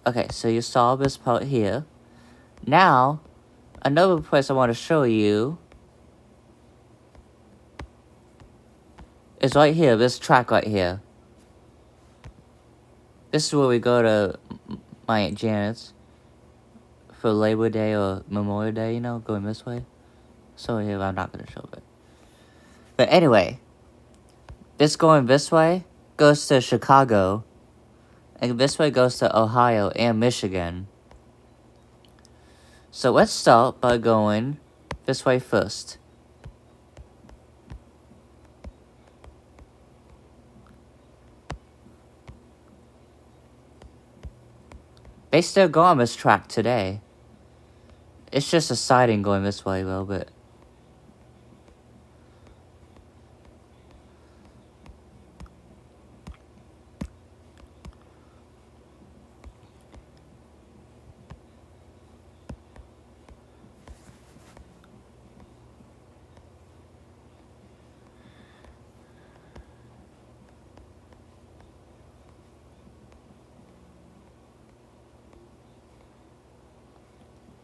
A: Okay, so you saw this part here. Now, another place I want to show you is right here, this track right here. This is where we go to my Aunt Janet's for Labor Day or Memorial Day, you know, going this way. So here, I'm not going to show it. But anyway, this going this way goes to Chicago, and this way goes to Ohio and Michigan. So let's start by going this way first. They still go on this track today. It's just a siding going this way a little bit.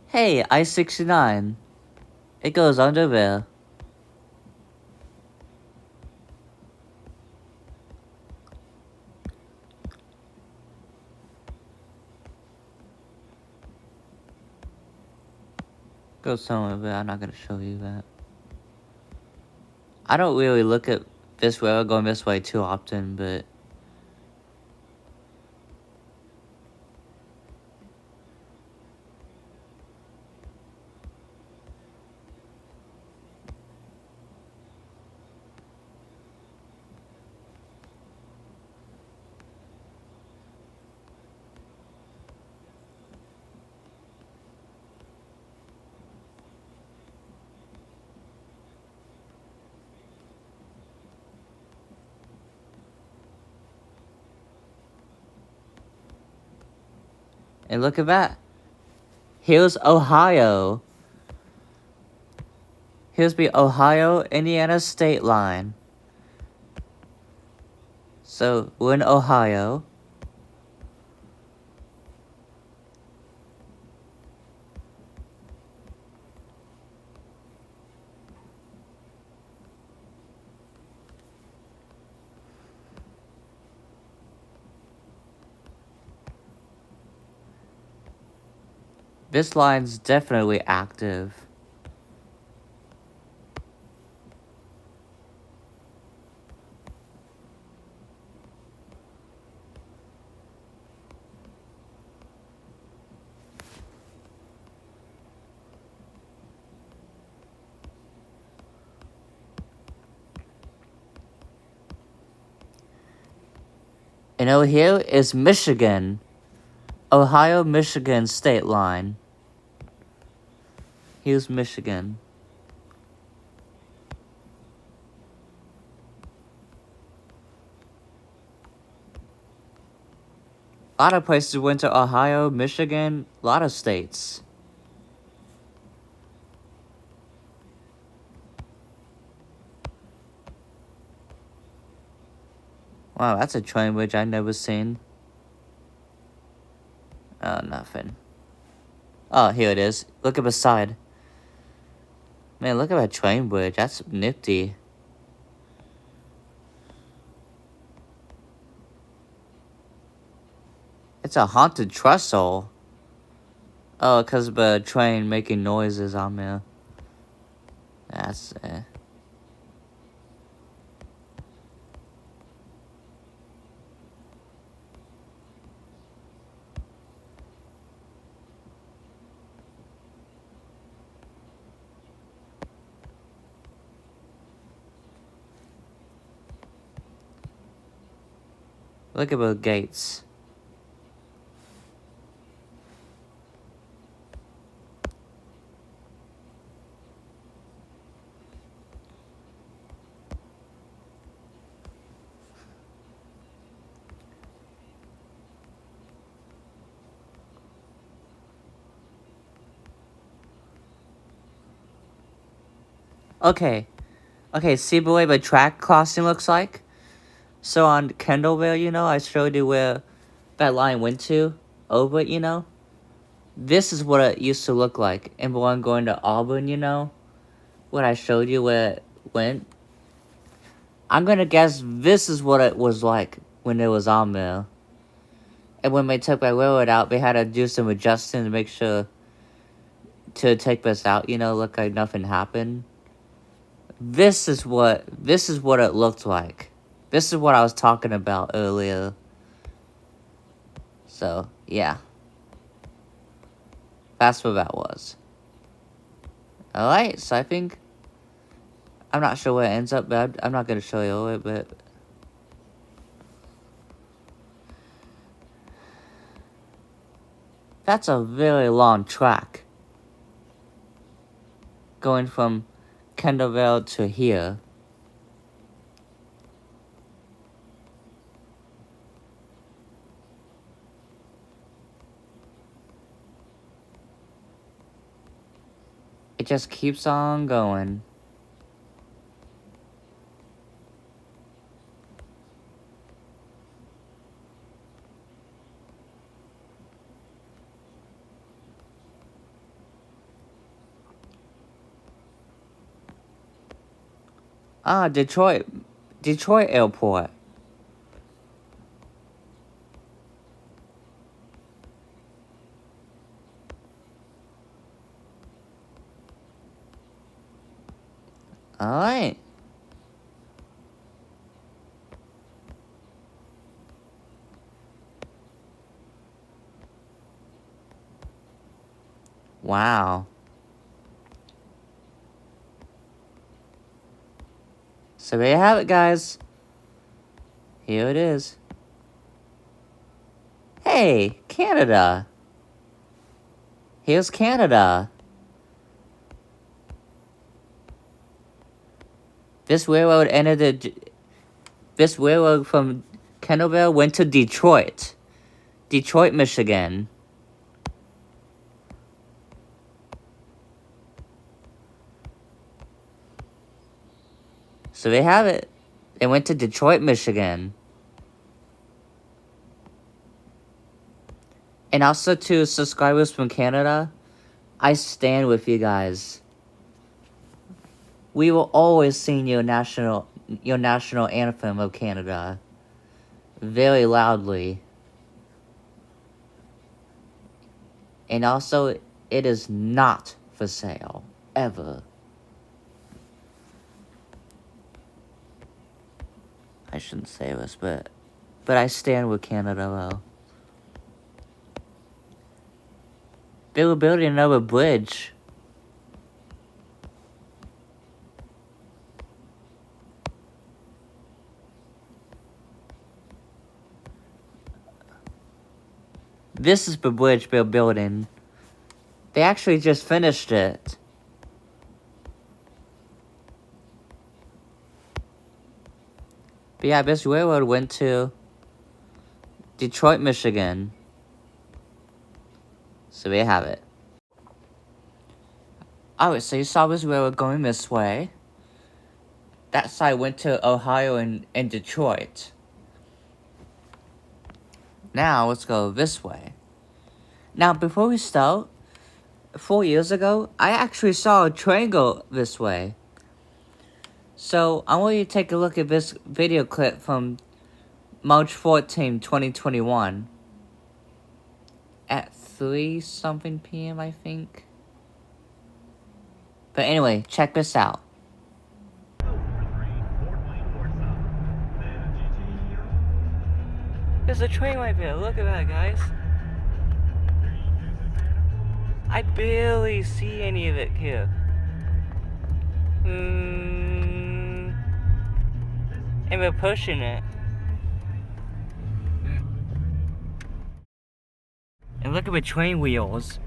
A: Hey, I-69. It goes under there. Goes somewhere, but I'm not gonna show you that. I don't really look at this railroad going this way too often, but... And look at that. Here's Ohio. Here's the Ohio-Indiana state line. So, we're in Ohio. This line's definitely active. And over here is Michigan. Ohio-Michigan state line. Here's Michigan. A lot of places went to Ohio, Michigan, a lot of states. Wow, that's a train bridge I've never seen. Oh, nothing. Oh, here it is. Look at the side. Man, look at that train bridge. That's nifty. It's a haunted trestle. Oh, because of the train making noises on there. That's Look at the gates. Okay. Okay, see the way the track crossing looks like? So on Kendallville, you know, I showed you where that line went to. Over it, you know? This is what it used to look like. And the one going to Auburn, you know? What I showed you where it went. I'm gonna guess this is what it was like when it was on there. And when they took that railroad out, they had to do some adjusting to make sure to take this out, you know, look like nothing happened. This is what it looked like. This is what I was talking about earlier. So, yeah. That's what that was. Alright, so I think... I'm not sure where it ends up, but I'm not going to show you it, but... That's a very long track. Going from Kendallville to here. It just keeps on going. Ah, Detroit Airport. Alright. Wow. So there you have it, guys. Here it is. Hey, Canada. Here's Canada. This railroad this railroad from Kendallville went to Detroit. Detroit, Michigan. So they have it. They went to Detroit, Michigan. And also to subscribers from Canada, I stand with you guys. We will always sing your national anthem of Canada very loudly. And also, it is not for sale. Ever. I shouldn't say this, but I stand with Canada, though. They were building another bridge. This is the bridge they're building. They actually just finished it. But yeah, this railroad went to Detroit, Michigan. So there you have it. Alright, so you saw this railroad going this way. That side went to Ohio and Detroit. Now let's go this way. Now before we start, 4 years ago, I actually saw a train go this way. So I want you to take a look at this video clip from March 14, 2021. At 3-something p.m. I think. But anyway, check this out. There's a train right there. Look at that, guys. I barely see any of it here. And we're pushing it. And look at the train wheels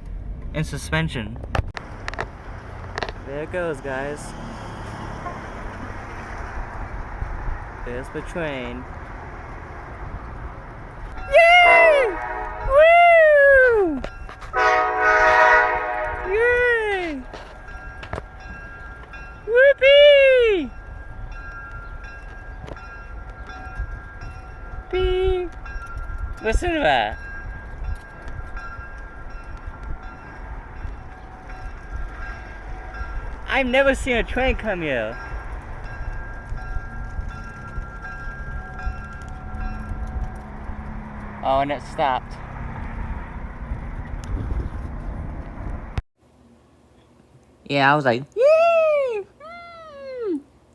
A: and suspension. There it goes, guys. There's the train. Yay! Woo! Yay! Whoopee! Beep! Listen to that. I've never seen a train come here. Oh, and it stopped. Yeah, I was like, yay!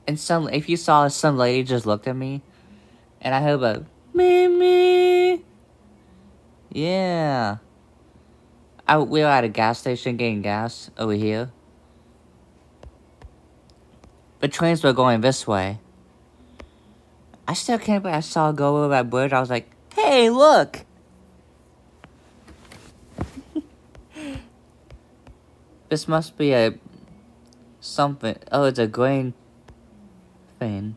A: And if you saw some lady just looked at me, and I heard a me. Yeah. We were at a gas station getting gas over here. The trains were going this way. I still can't believe I saw a go over that bridge. I was like, hey, look! This must be a something. Oh, it's a grain thing.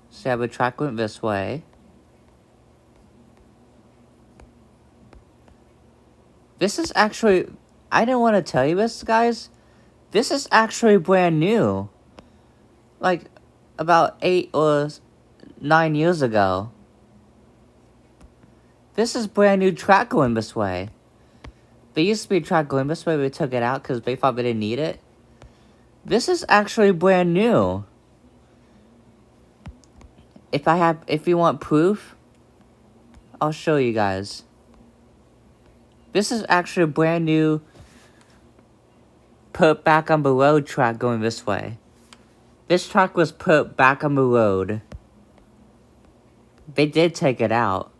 A: So the track went this way. This is actually, I didn't want to tell you this, guys. This is actually brand new. Like, about 8 or 9 years ago. This is brand new track going this way. There used to be a track going this way, we took it out because they thought they didn't need it. This is actually brand new. If you want proof, I'll show you guys. This is actually a brand new put back on the road track going this way. This track was put back on the road. They did take it out.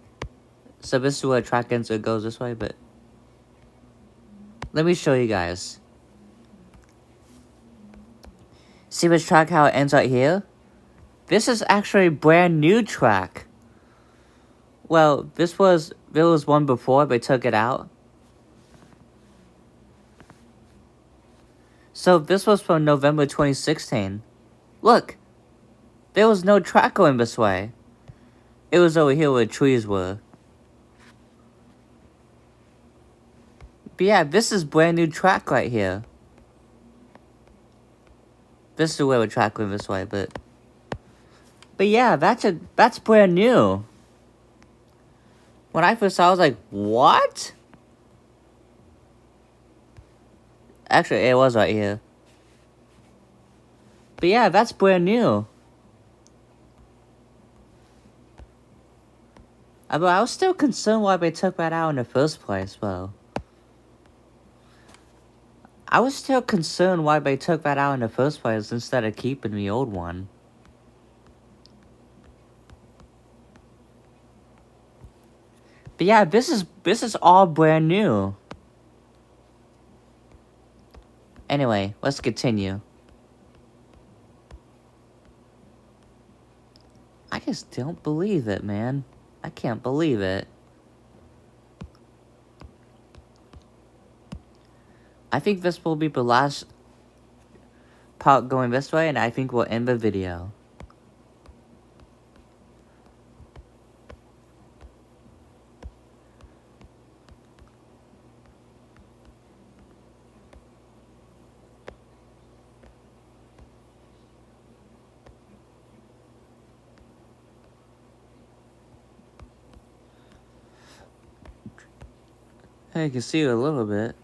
A: So this is where the track ends, it goes this way, but let me show you guys. See this track, how it ends right here? This is actually a brand new track. Well, there was one before, they took it out. So this was from November 2016. Look, there was no track going this way. It was over here where the trees were. But yeah, this is brand new track right here. This is where the track went this way, but yeah, that's brand new. When I first saw it, I was like, what? Actually, it was right here. But yeah, that's brand new. But I was still concerned why they took that out in the first place, though. I was still concerned why they took that out in the first place instead of keeping the old one. But yeah, this is all brand new. Anyway, let's continue. I just don't believe it, man. I can't believe it. I think this will be the last part going this way, and I think we'll end the video. I can see it a little bit.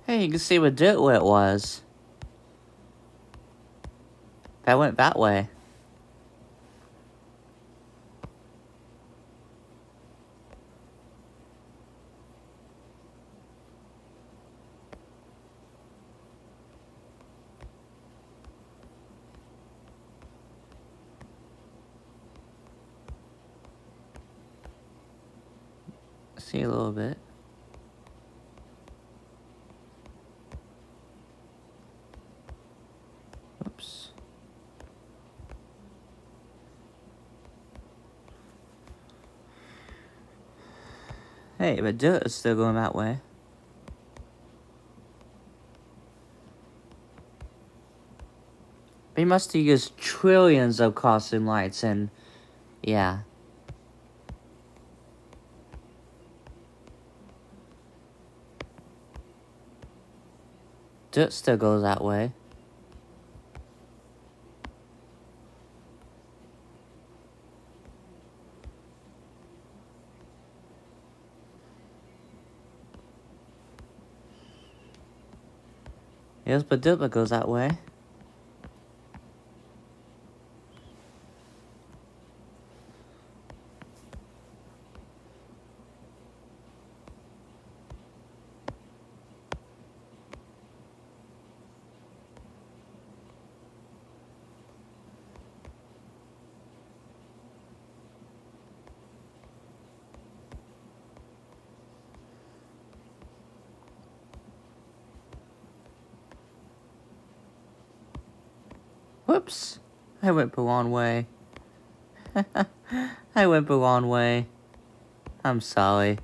A: Hey, you can see what dirt where it was. That went that way. See a little bit. Oops. Hey, but dirt is still going that way. They must have used trillions of costume lights and... yeah. Dirt still goes that way. Yes, but dirt goes that way. Whoops! I went the wrong way. I went the wrong way. I'm sorry.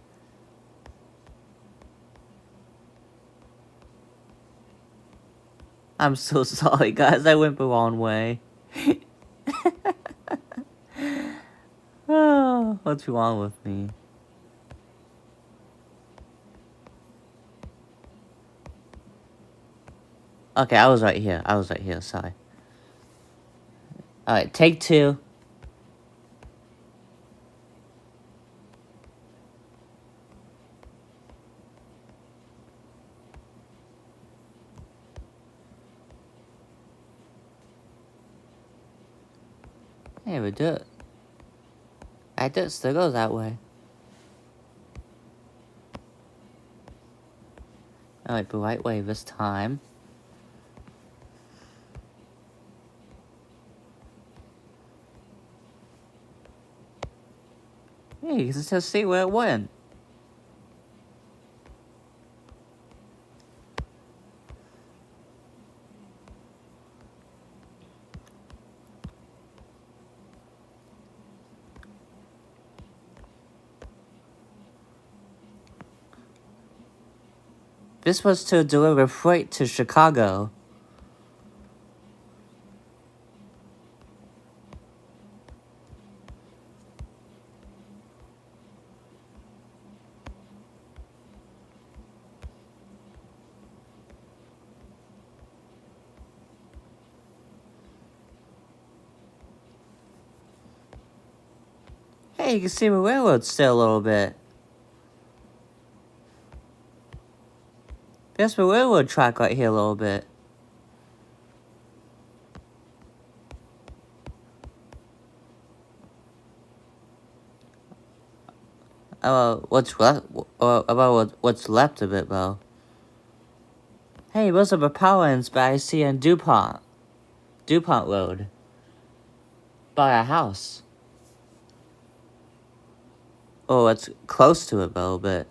A: I'm so sorry, guys. I went the wrong way. Oh, what's wrong with me? Okay, I was right here. Sorry. Alright, take two. Hey, we do it. I did still go that way. Alright, the right way this time. Hey, you can just see where it went. This was to deliver freight to Chicago. Hey, you can see the railroad still a little bit. There's the railroad track right here a little bit. What's left? About what's left of it, though. Hey, those are the power ends that I see on DuPont Road. By a house. Oh, it's close to it, though, but...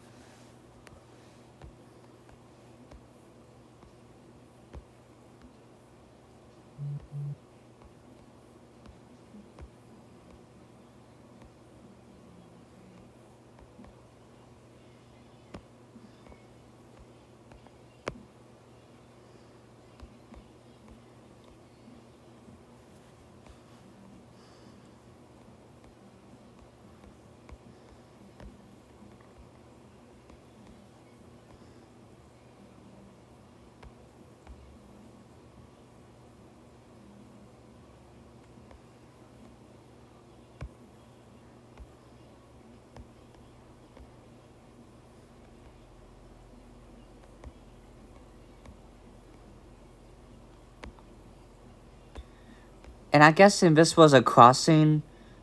A: And I guess if this was a crossing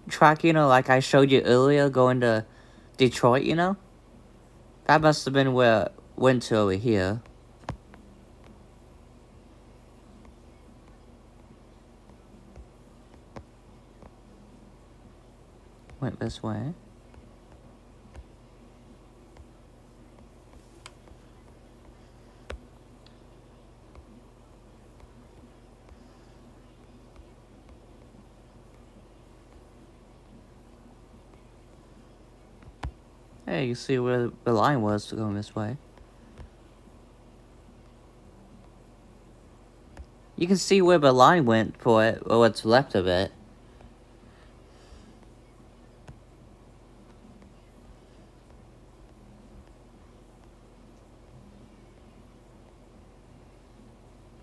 A: track, you know, like I showed you earlier, going to Detroit, you know? That must have been where it went to over here. Went this way. Hey, you see where the line was going this way. You can see where the line went for it, or what's left of it.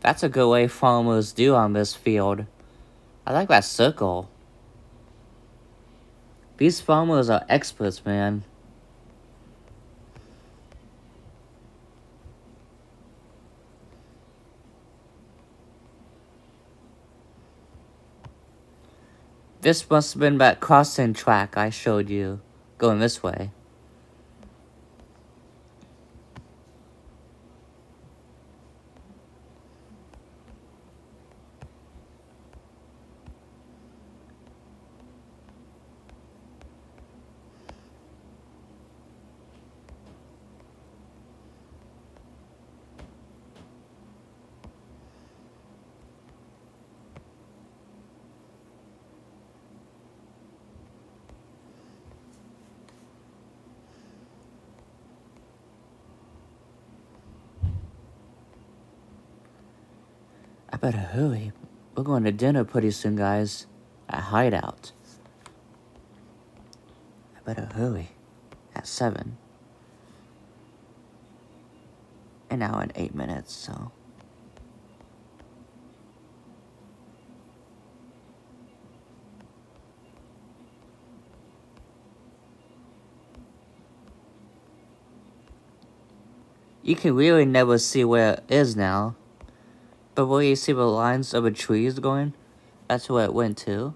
A: That's a good way farmers do on this field. I like that circle. These farmers are experts, man. This must have been that crossing track I showed you, going this way. I better hurry. We're going to dinner pretty soon, guys. At Hideout. I better hurry. At 7. An hour and 8 minutes, so. You can really never see where it is now. But where you see the lines of the trees going, that's where it went to.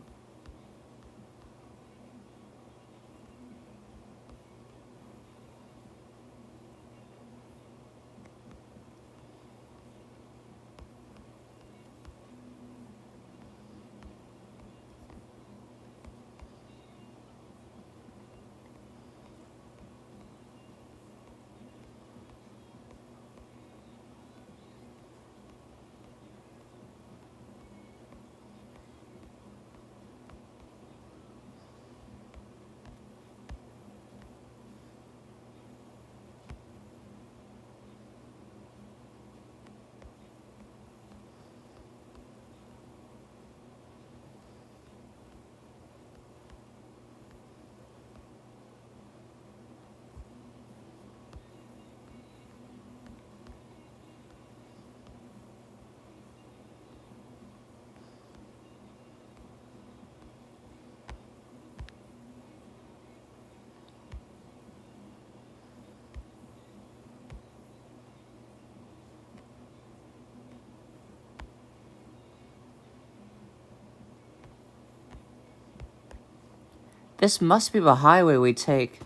A: This must be the highway we take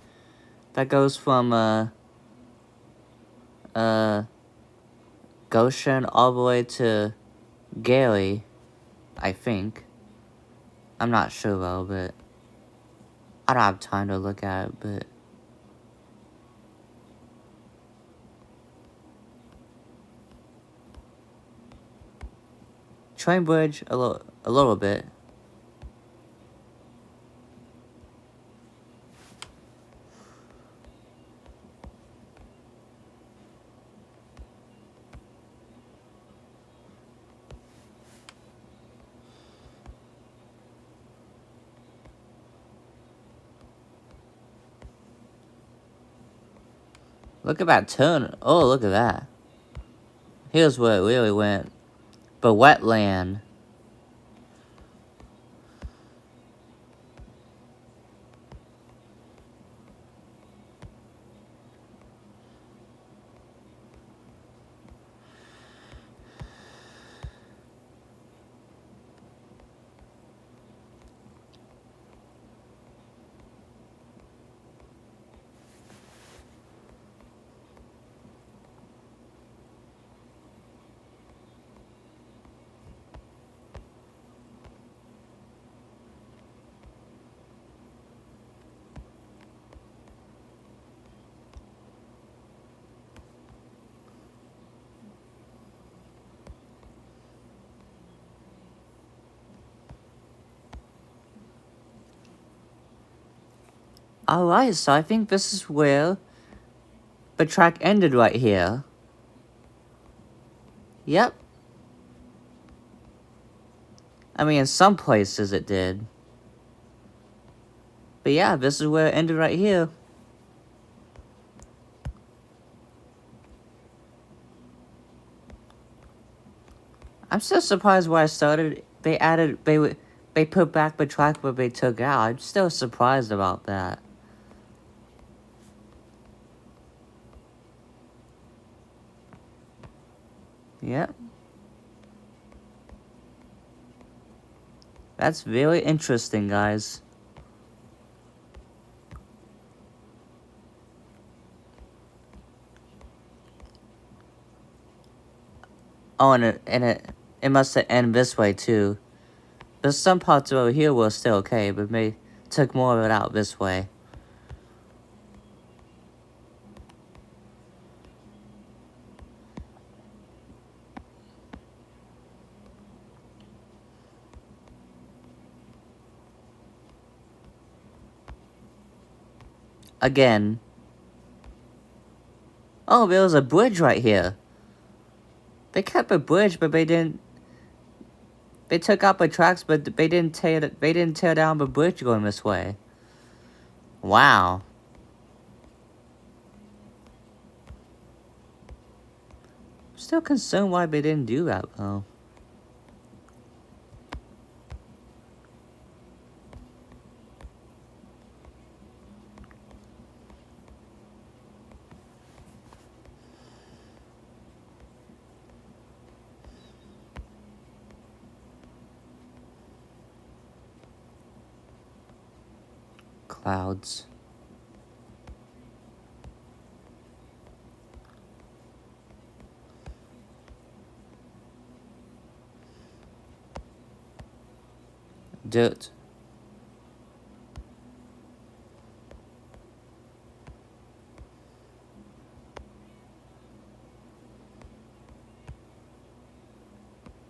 A: that goes from, Goshen all the way to Gary, I think. I'm not sure though, but I don't have time to look at it, but train bridge a little bit. Look at that turn. Oh, look at that. Here's where it really went. But wetland. Alright, so I think this is where the track ended right here. Yep. I mean, in some places it did. But yeah, this is where it ended right here. I'm still surprised where I started. They put back the track where they took out. I'm still surprised about that. Yep. That's very interesting, guys. Oh, and it must have ended this way too. There's some parts over here were still okay, but they took more of it out this way. Again. Oh, there was a bridge right here. They kept a bridge, but they didn't. They took out the tracks, but they didn't tear down the bridge going this way. Wow. I'm still concerned why they didn't do that though. Clouds. Dirt.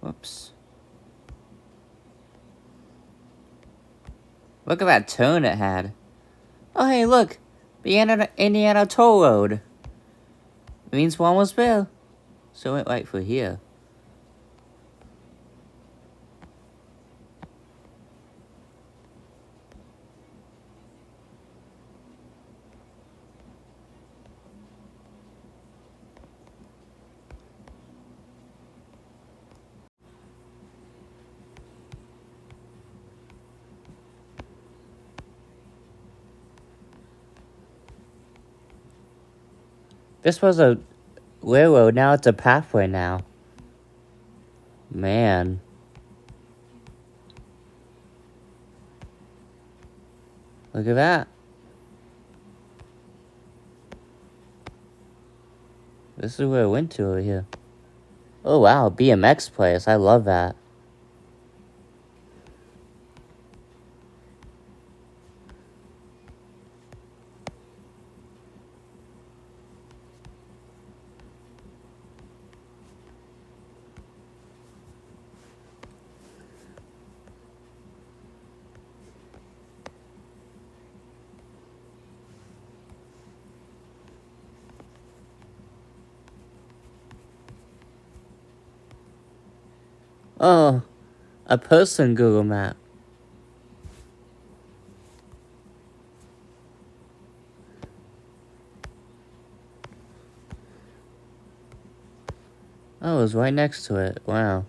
A: Whoops. Look at that turn it had. Oh, hey, look. The Indiana Toll Road. It means we're almost there. So it went right for here. This was a railroad, now it's a pathway now. Man. Look at that. This is where I went to over here. Oh wow, BMX place. I love that. Oh, a person Google map. Oh, it was right next to it. Wow.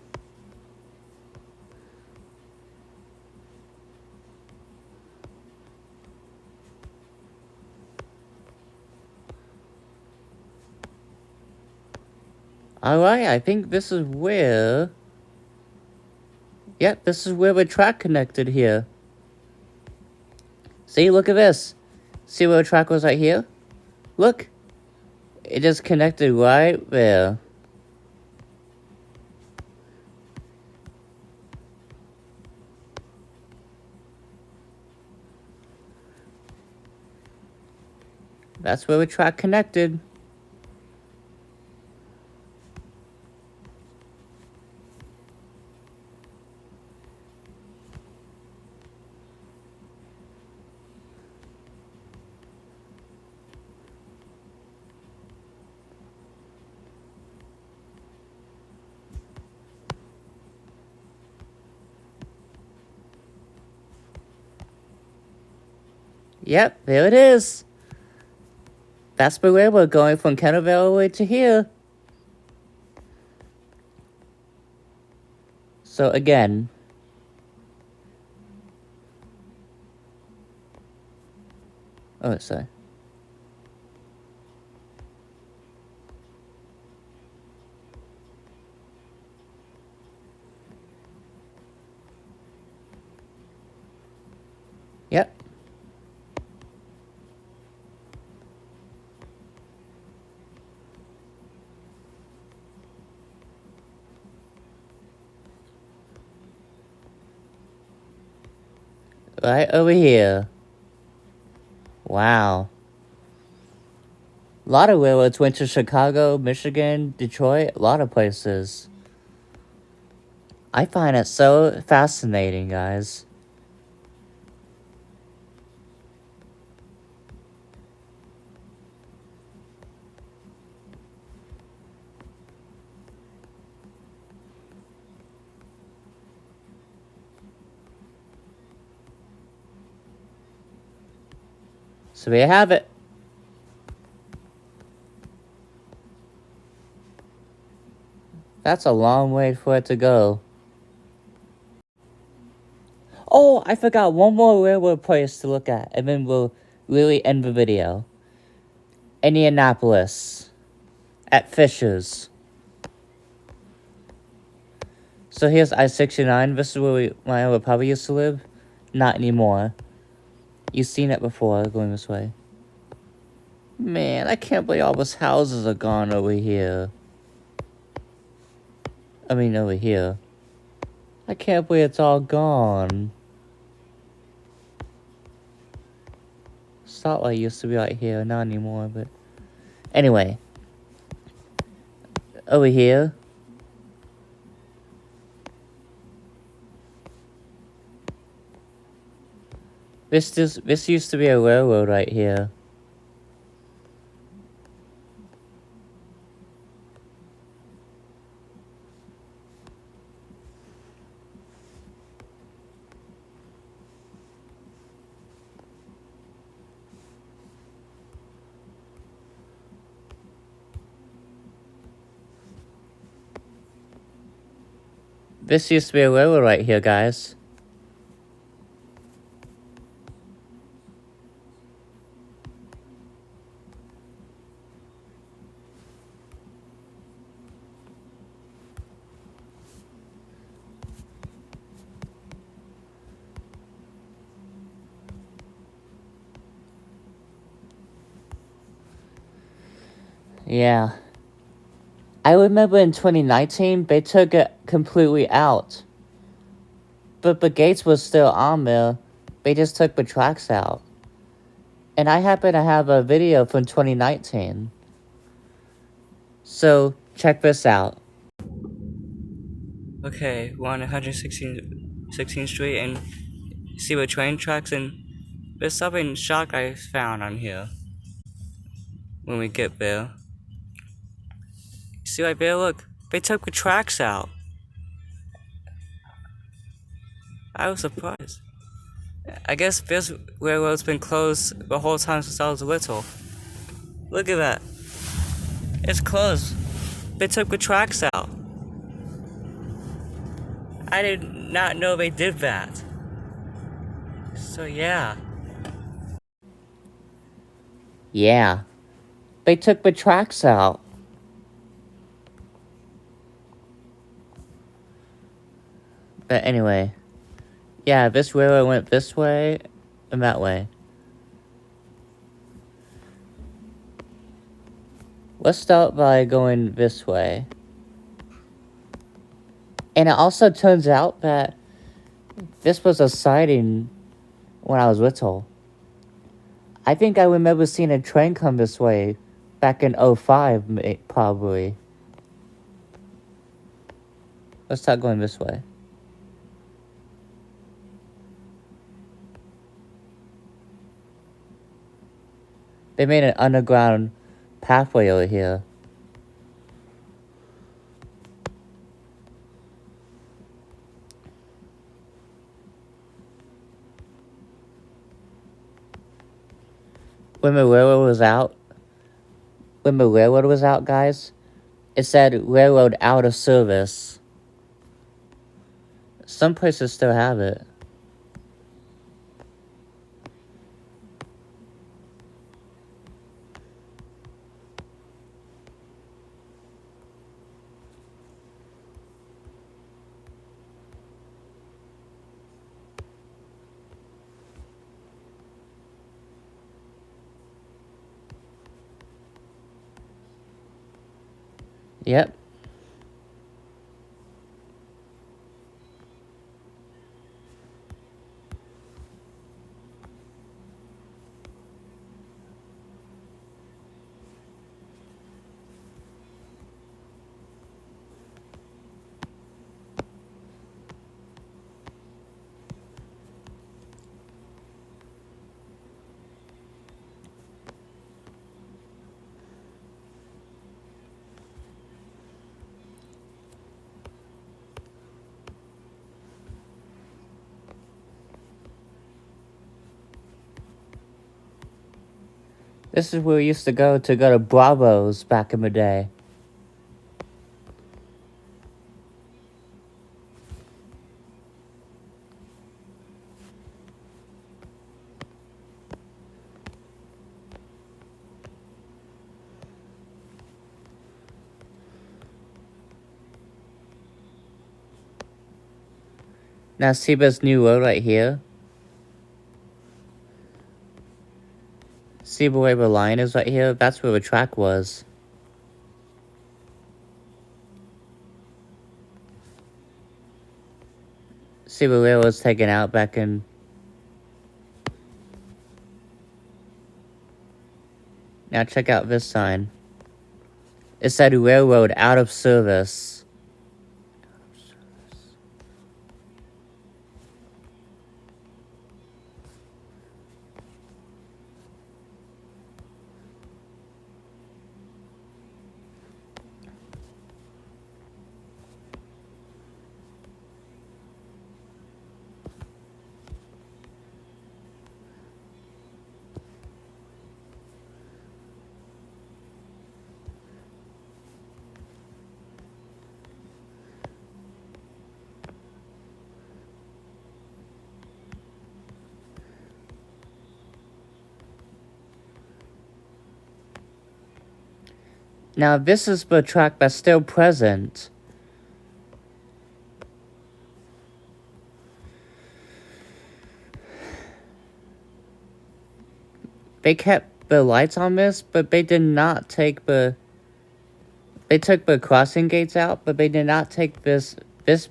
A: Alright, I think this is where... Yep, this is where the track connected here. See, look at this. See where the track was right here? Look. It just connected right there. That's where the track connected. Yep, there it is. That's the railroad going from Kendallville all the way to here. So again, oh, sorry. Yep. Right over here. Wow. A lot of railroads went to Chicago, Michigan, Detroit, a lot of places. I find it so fascinating, guys. So there you have it. That's a long way for it to go. Oh, I forgot one more railroad place to look at, and then we'll really end the video. Indianapolis. At Fisher's. So here's I-69. This is where my other puppy used to live. Not anymore. You've seen it before, going this way. Man, I can't believe all those houses are gone over here. I mean, over here. I can't believe it's all gone. Stoplight used to be right here, not anymore, but... Anyway. Over here. This used to be a railroad right here. This used to be a railroad right here, guys. Yeah. I remember in 2019, they took it completely out. But the gates was still on there. They just took the tracks out. And I happen to have a video from 2019. So, check this out. Okay, we're on 116th Street and see the train tracks, and there's something shock I found on here. When we get there. See right there, look. They took the tracks out. I was surprised. I guess this railroad's been closed the whole time since I was little. Look at that. It's closed. They took the tracks out. I did not know they did that. So yeah. Yeah. They took the tracks out. But anyway. Yeah, this railroad went this way and that way. Let's start by going this way. And it also turns out that this was a sighting when I was little. I think I remember seeing a train come this way back in 05, probably. Let's start going this way. They made an underground pathway over here. when the railroad was out, guys, it said railroad out of service. Some places still have it. Yep. This is where we used to go to Bravo's back in the day. Now see this new road right here? See where the line is right here? That's where the track was. See the railroad was taken out back in... Now check out this sign. It said railroad out of service. Now this is the track that's still present. They kept the lights on this, but they did not take the... They took the crossing gates out, but they did not take this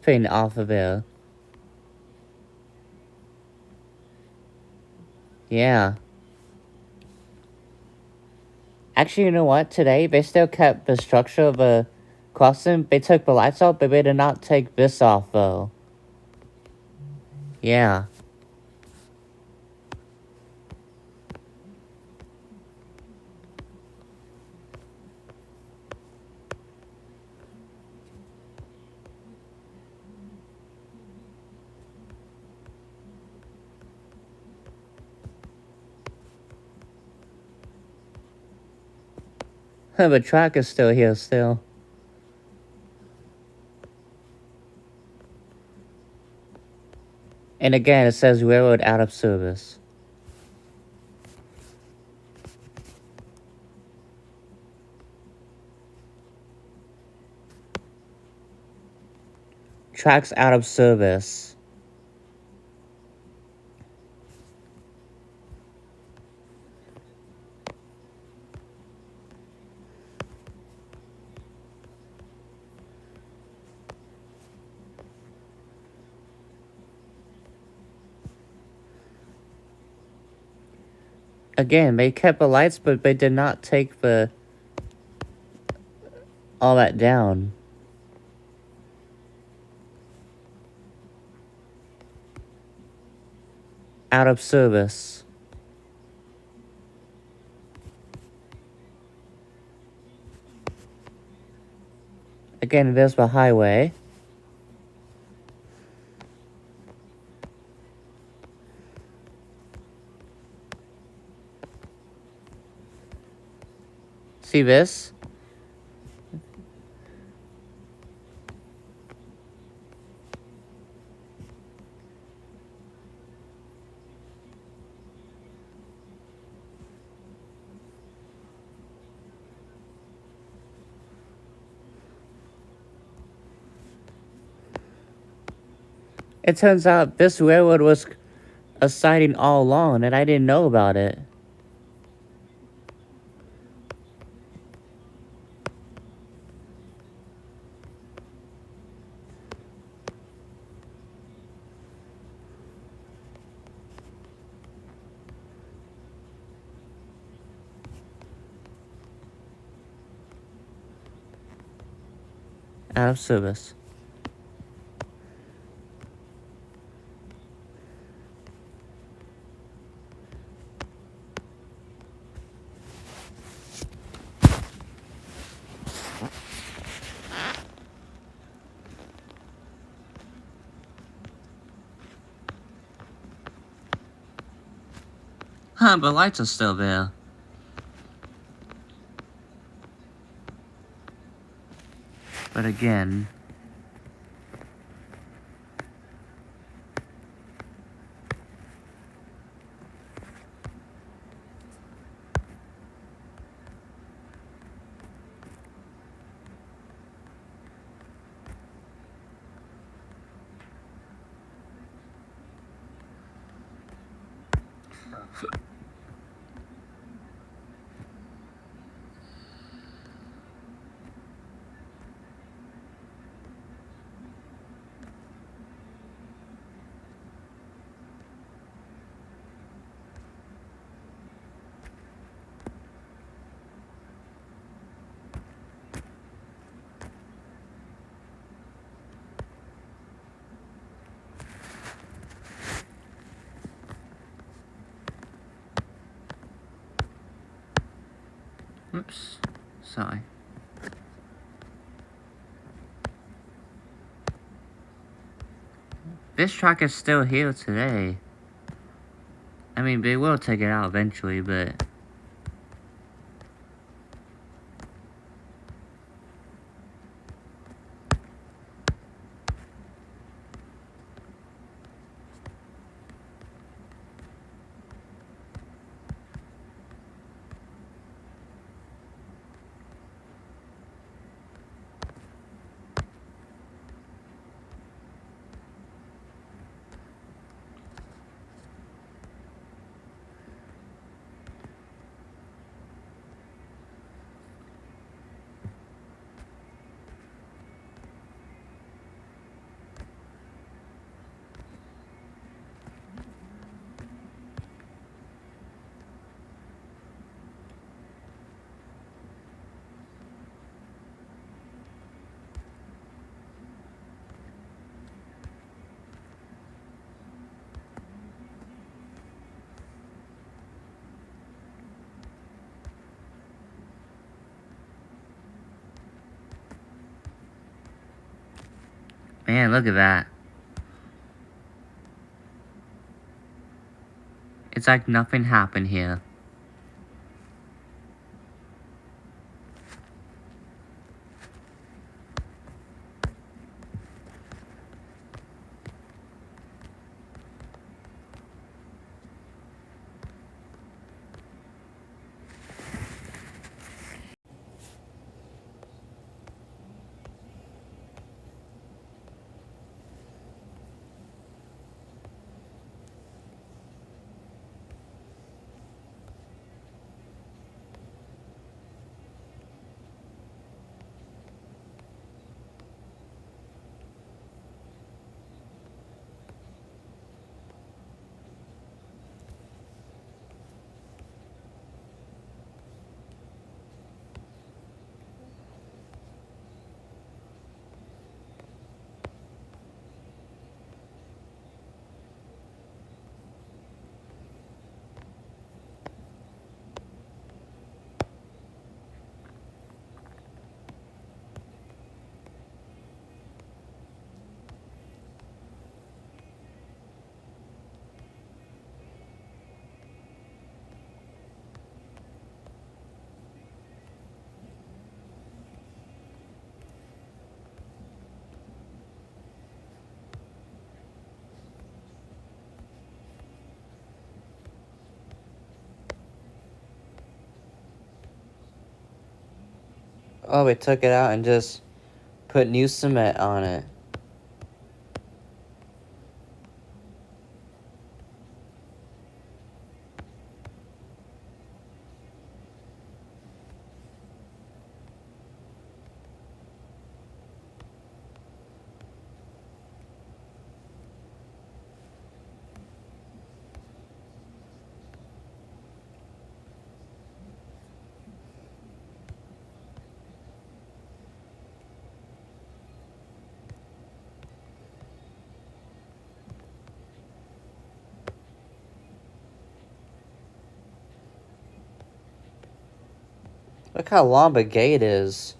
A: pin off of there. Yeah. Actually, you know what? Today, they still kept the structure of the crossing. They took the lights off, but they did not take this off, though. Yeah. The track is still here, still. And again, it says railroad out of service. Tracks out of service. Again, they kept the lights, but they did not take all that down. Out of service. Again, there's the highway. See this? It turns out this railroad was a sighting all along, and I didn't know about it. Out of service. Huh, but lights are still there. But again... Oops. Sorry. This truck is still here today. I mean, they will take it out eventually, but... Man, look at that. It's like nothing happened here. Oh, we took it out and just put new cement on it. Look how long the gate is.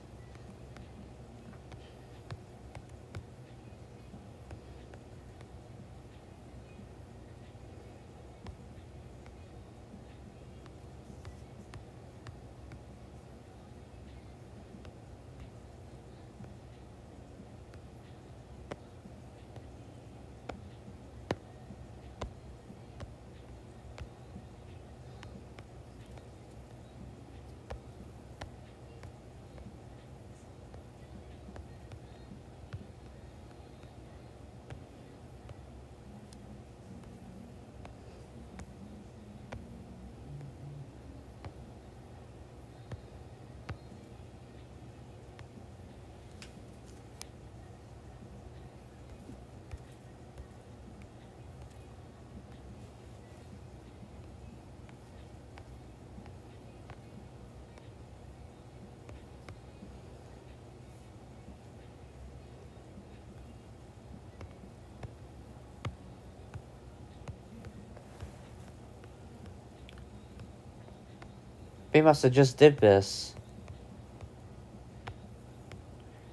A: They must have just did this.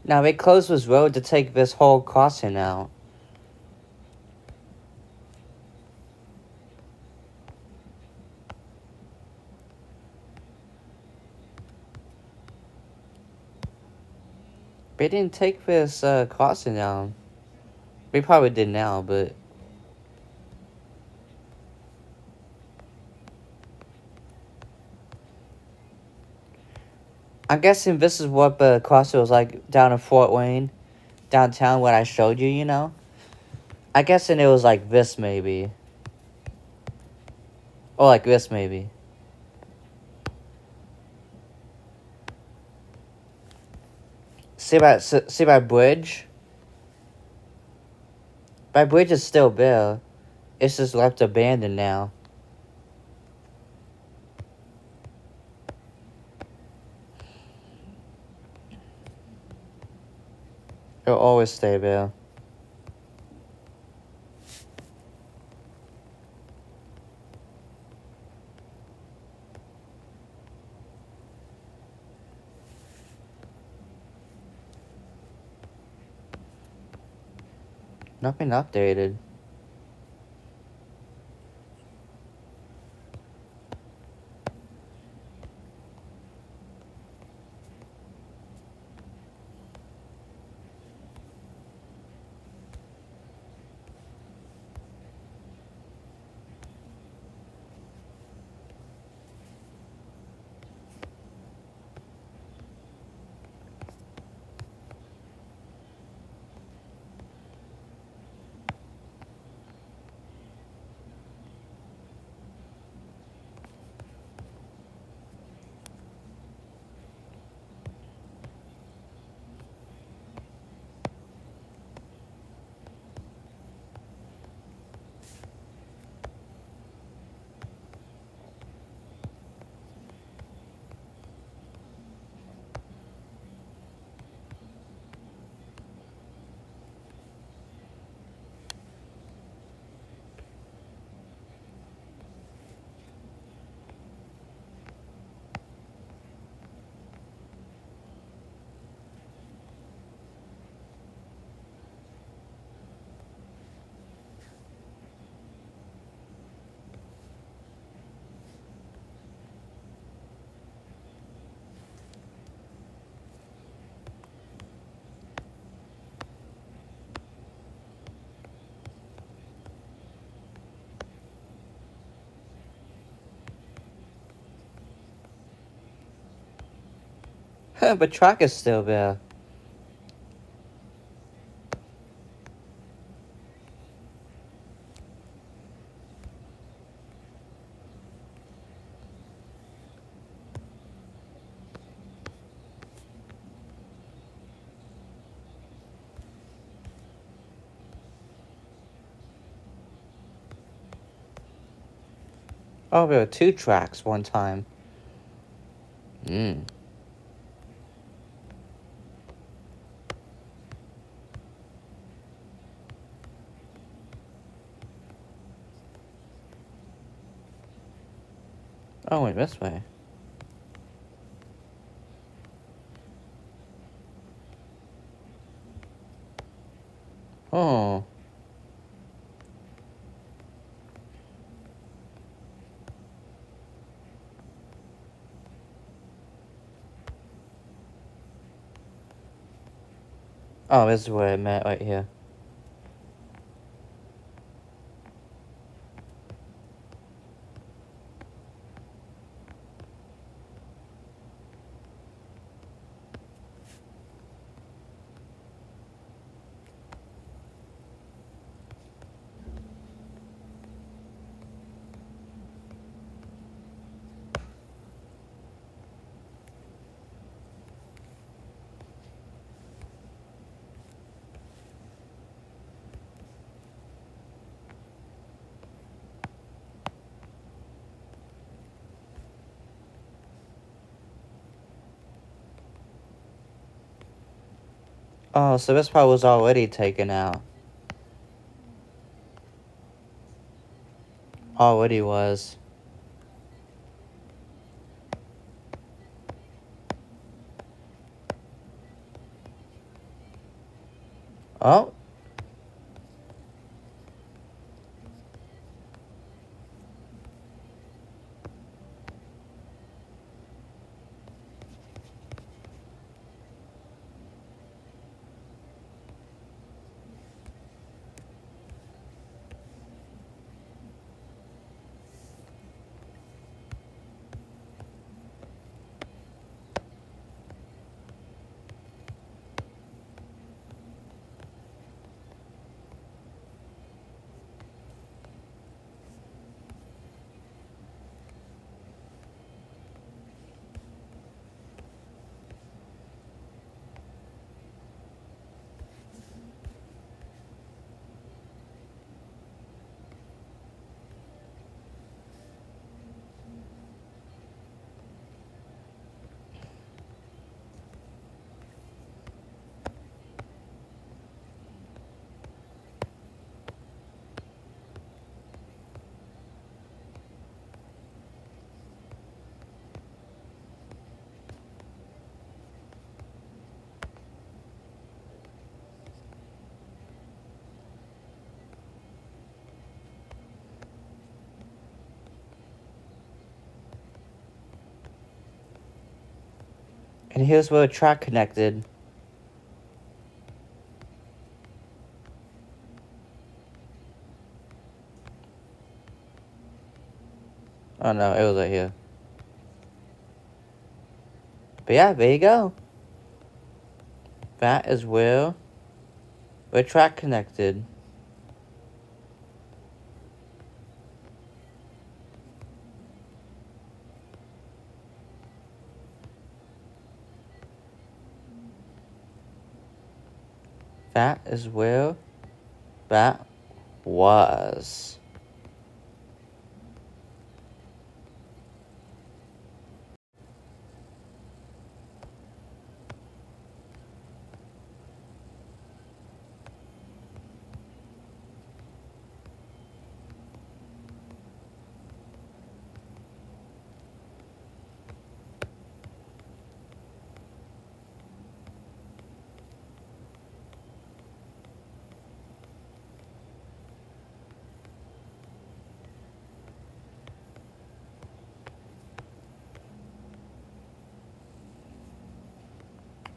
A: Now they closed this road to take this whole crossing out. They didn't take this crossing down. They probably did now, but I'm guessing this is what the crossing was like down in Fort Wayne, downtown, what I showed you, you know? I'm guessing it was like this, maybe. Or like this, maybe. See my bridge? My bridge is still there. It's just left abandoned now. It'll always stay there. Nothing updated. But track is still there. Oh, there were 2 tracks one time. Oh, wait, this way. Oh. Oh, this is where it met, right here. Oh, so this part was already taken out. Already was. Oh. And here's where the track connected. Oh no, it was right here. But yeah, there you go. That is where the track connected. That is where that was.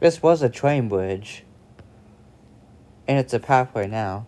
A: This was a train bridge. And it's a pathway now.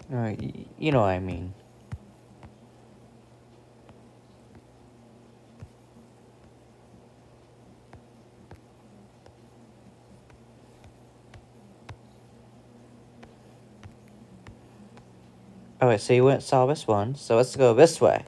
A: You know what I mean. Alright, so you went saw this one, so let's go this way.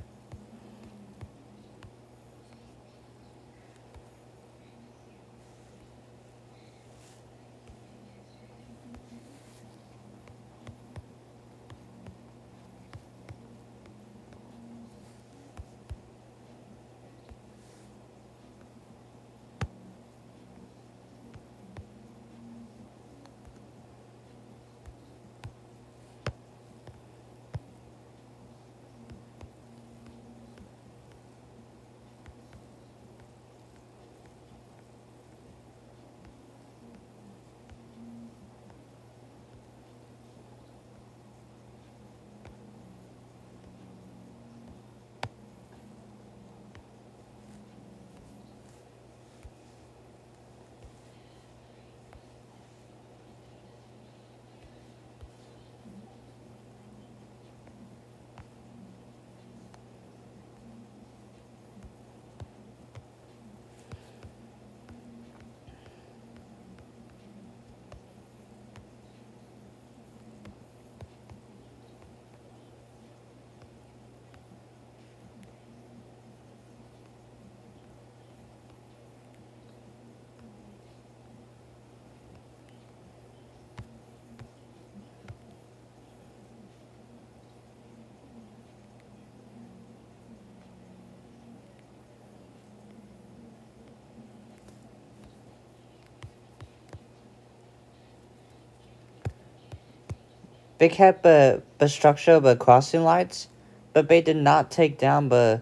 A: They kept the structure of the crossing lights, but they did not take down the.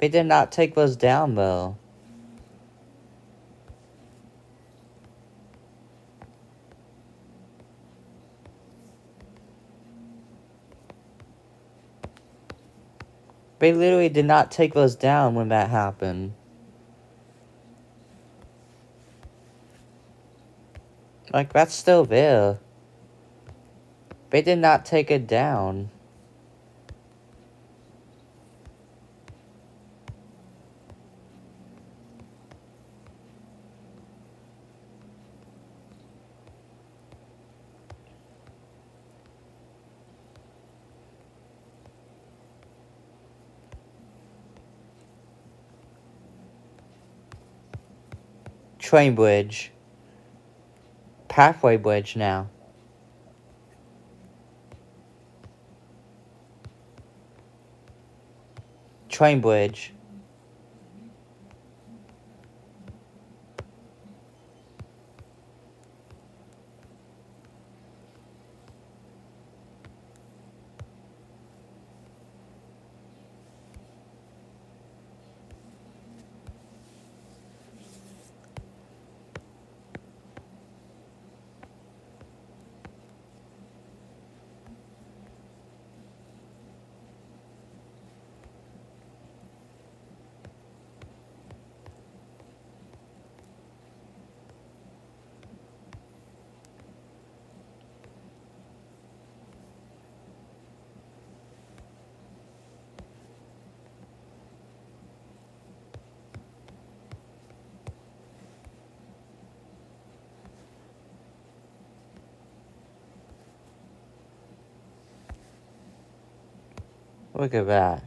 A: They did not take those down though. They literally did not take those down when that happened. Like, that's still there. They did not take it down. Train bridge. Pathway bridge now. Train bridge. Look at that.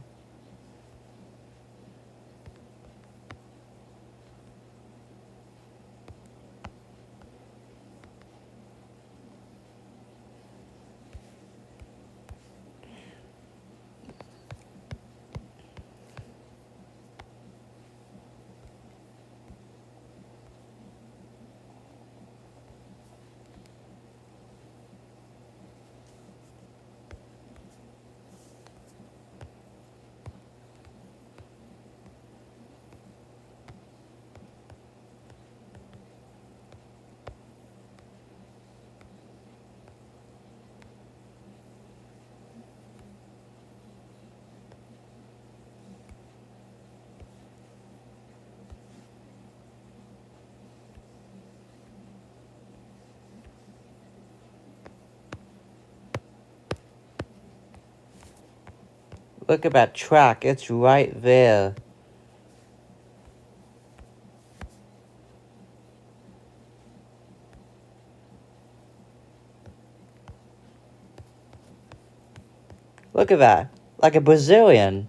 A: Look at that track. It's right there. Look at that. Like a Brazilian.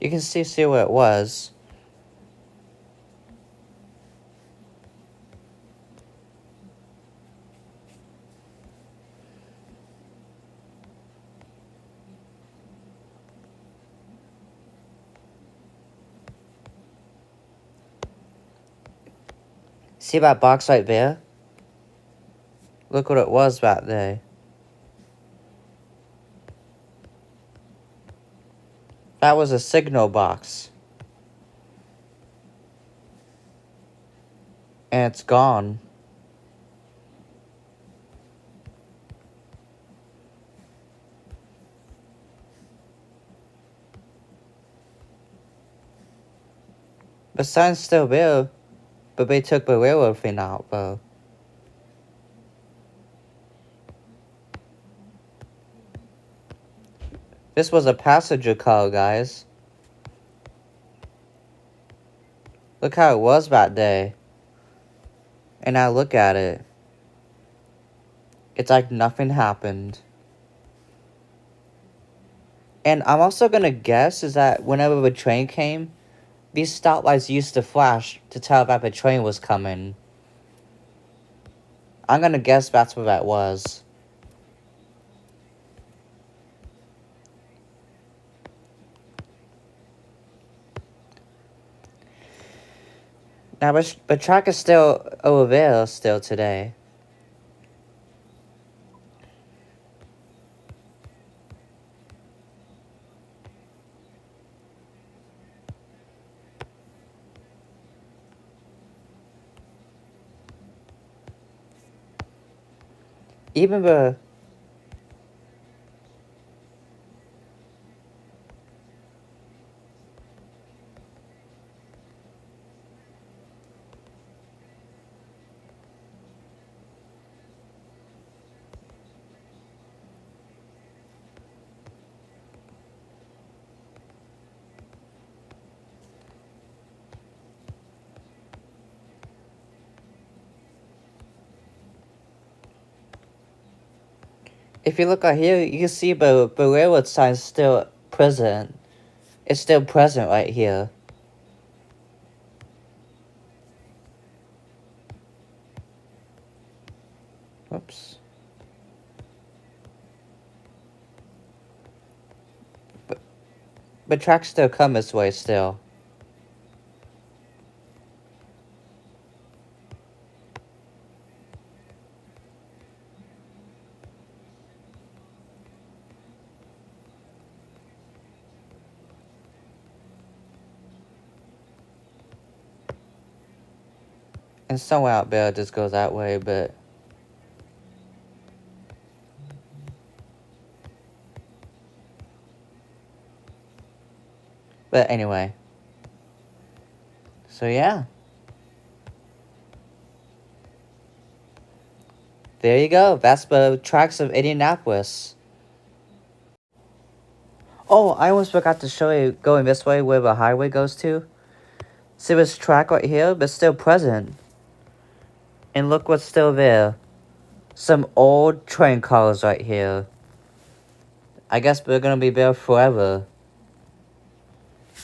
A: You can see where it was. See that box right there? Look what it was back there. That was a signal box. And it's gone. The sign's still there, but they took the railroad thing out, though. This was a passenger car, guys. Look how it was that day. And now look at it. It's like nothing happened. And I'm also gonna guess is that whenever the train came, these stoplights used to flash to tell that the train was coming. I'm gonna guess that's what that was. Now, the track is still over there still today. Even the... If you look out here, you can see the railroad sign is still present. It's still present right here. Whoops. But tracks still come this way still. And somewhere out there it just goes that way, but... But anyway. So yeah. There you go. That's the tracks of Indianapolis. Oh, I almost forgot to show you going this way where the highway goes to. See this track right here? But still present. And look what's still there. Some old train cars right here. I guess they're gonna be there forever.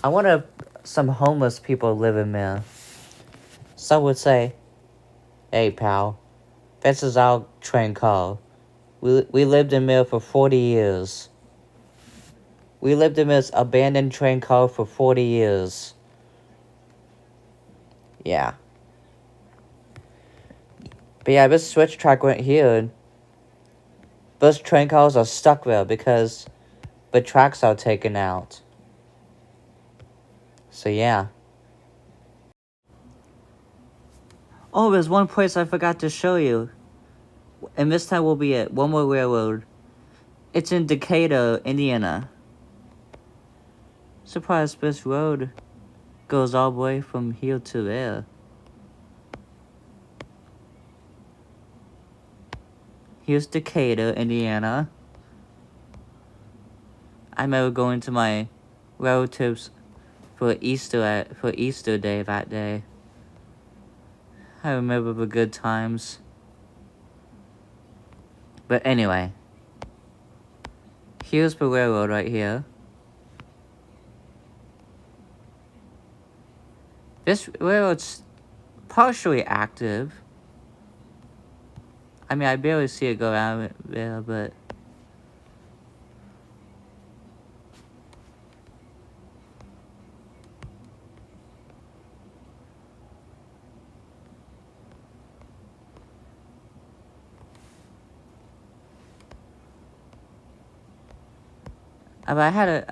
A: I wonder if some homeless people live in there. Some would say, "Hey pal, this is our train car. We lived in there for 40 years. We lived in this abandoned train car for 40 years. Yeah. But yeah, this switch track went here. And those train cars are stuck there because the tracks are taken out. So yeah. Oh, there's one place I forgot to show you. And this time will be at one more railroad. It's in Decatur, Indiana. Surprised this road goes all the way from here to there. Here's Decatur, Indiana. I remember going to my relatives for Easter Day that day. I remember the good times. But anyway, here's the railroad right here. This railroad's partially active. I mean, I barely see it go out there, but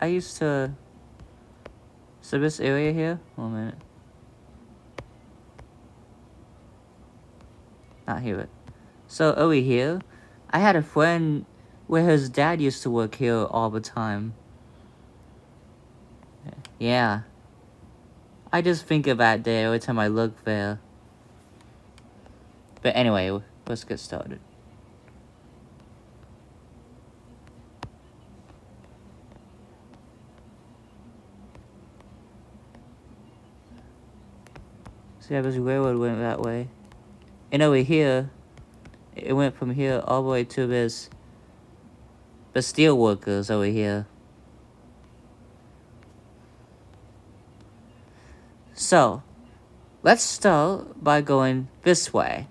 A: I used to. So this area here, 1 minute. Not here. So over here, I had a friend where his dad used to work here all the time. Yeah. I just think of that day every time I look there. But anyway, let's get started. See how this railroad went that way. And over here, it went from here all the way to this. The steel workers over here. So, let's start by going this way.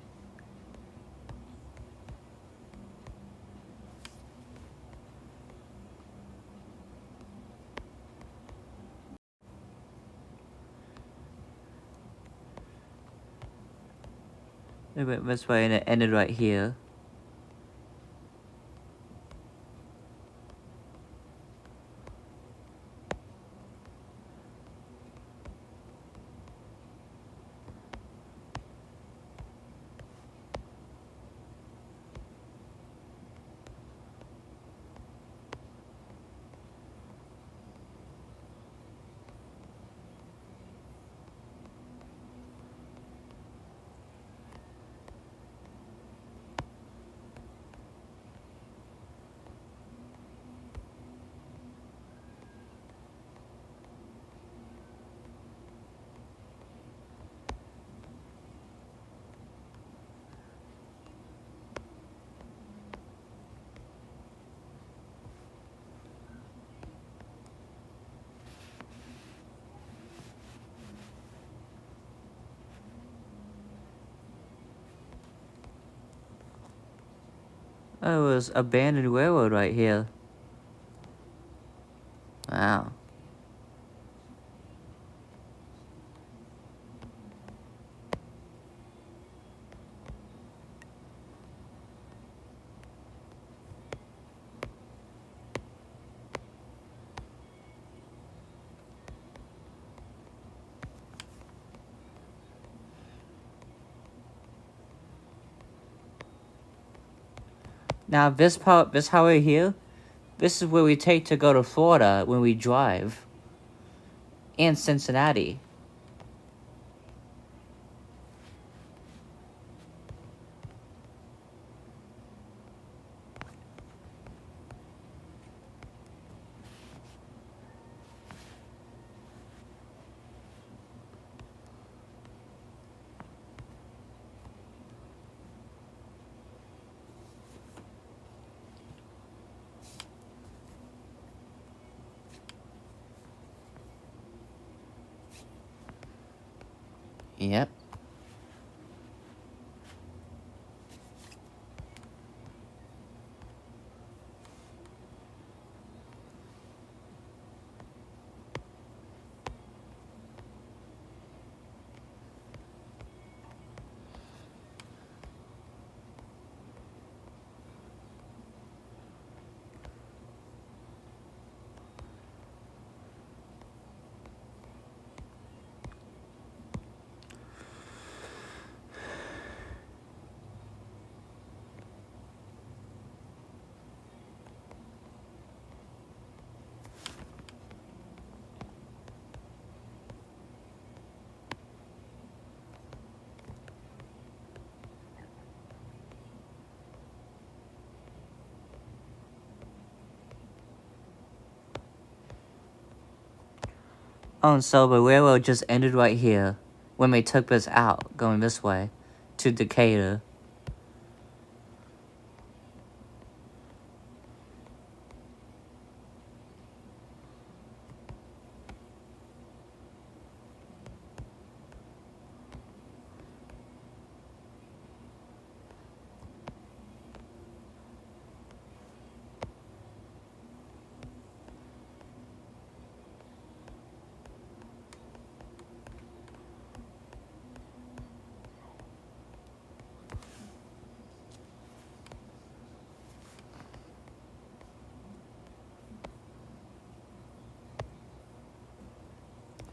A: It went this way and it ended right here. Oh, it was abandoned railroad right here. Wow. Now this highway here, this is where we take to go to Florida when we drive. And Cincinnati. Yep. Oh, and so the railroad just ended right here when they took us out, going this way to Decatur.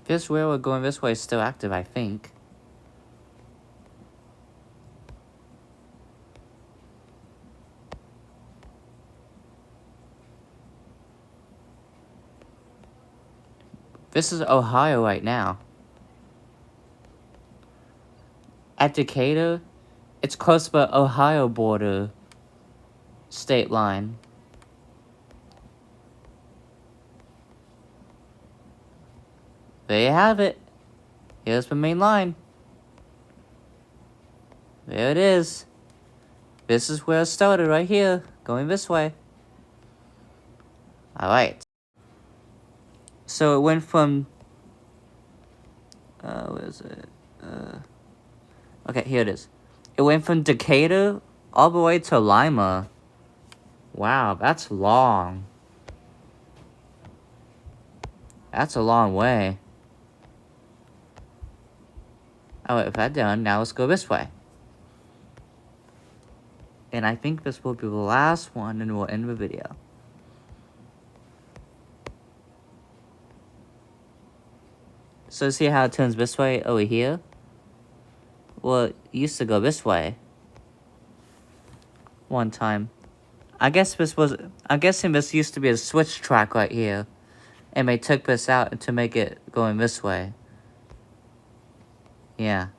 A: This railroad going this way is still active, I think. This is Ohio right now. At Decatur, it's close to the Ohio border state line. There you have it. Here's the main line. There it is. This is where it started, right here, going this way. Alright. So it went from... where is it? Okay, here it is. It went from Decatur all the way to Lima. Wow, that's long. That's a long way. Alright, with that done, now let's go this way. And I think this will be the last one, and we'll end the video. So see how it turns this way over here? Well, it used to go this way. One time. I'm guessing this used to be a switch track right here. And they took this out to make it going this way. Yeah.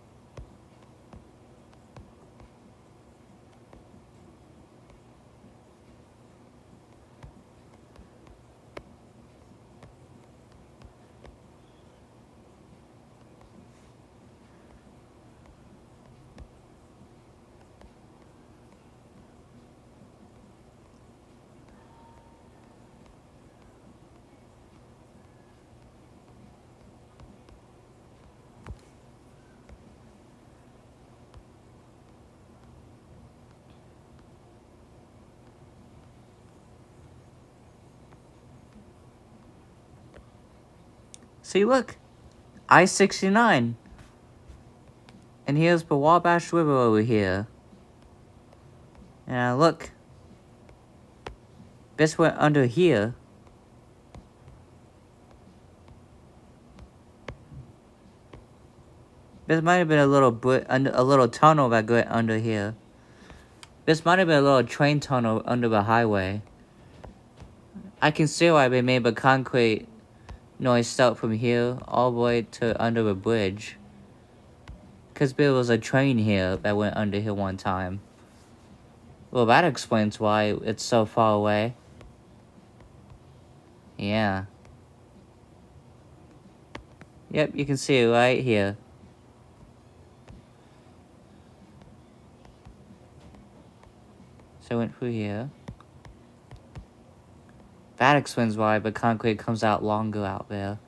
A: See, look. I-69. And here's the Wabash River over here. And look. This went under here. This might have been a little tunnel that went under here. This might have been a little train tunnel under the highway. I can see why they made the concrete noise start from here all the way to under the bridge. Because there was a train here that went under here one time. Well, that explains why it's so far away. Yeah. Yep, you can see it right here. So I went through here. That explains why the concrete comes out longer out there.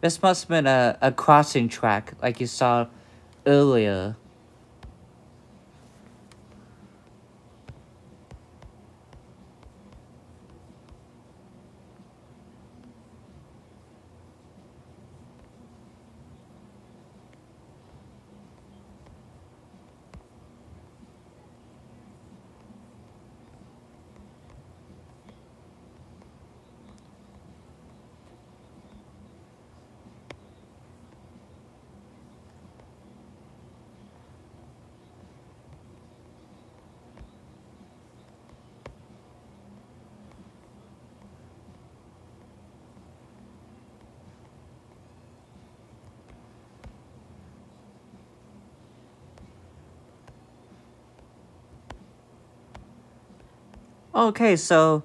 A: This must have been a crossing track, like you saw earlier. Okay, so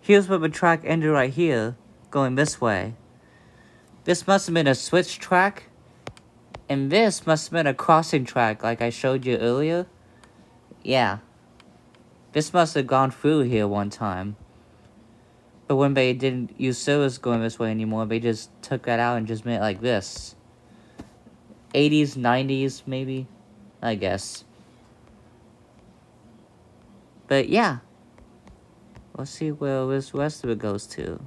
A: here's where the track ended right here, going this way. This must have been a switch track, and this must have been a crossing track like I showed you earlier. Yeah. This must have gone through here one time. But when they didn't use service going this way anymore, they just took that out and just made it like this. 80s, 90s, maybe? I guess. But yeah. Let's see where this rest of it goes to.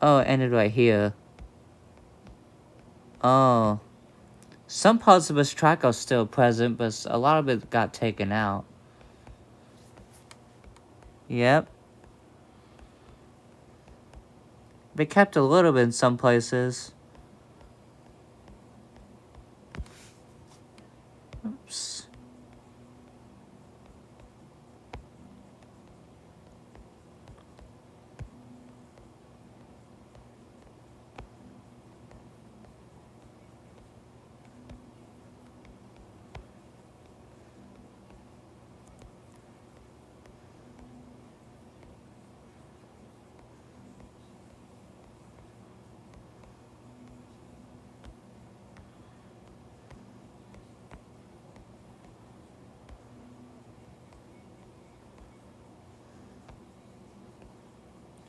A: Oh, it ended right here. Oh. Some parts of this track are still present, but a lot of it got taken out. Yep. They kept a little bit in some places. Oops.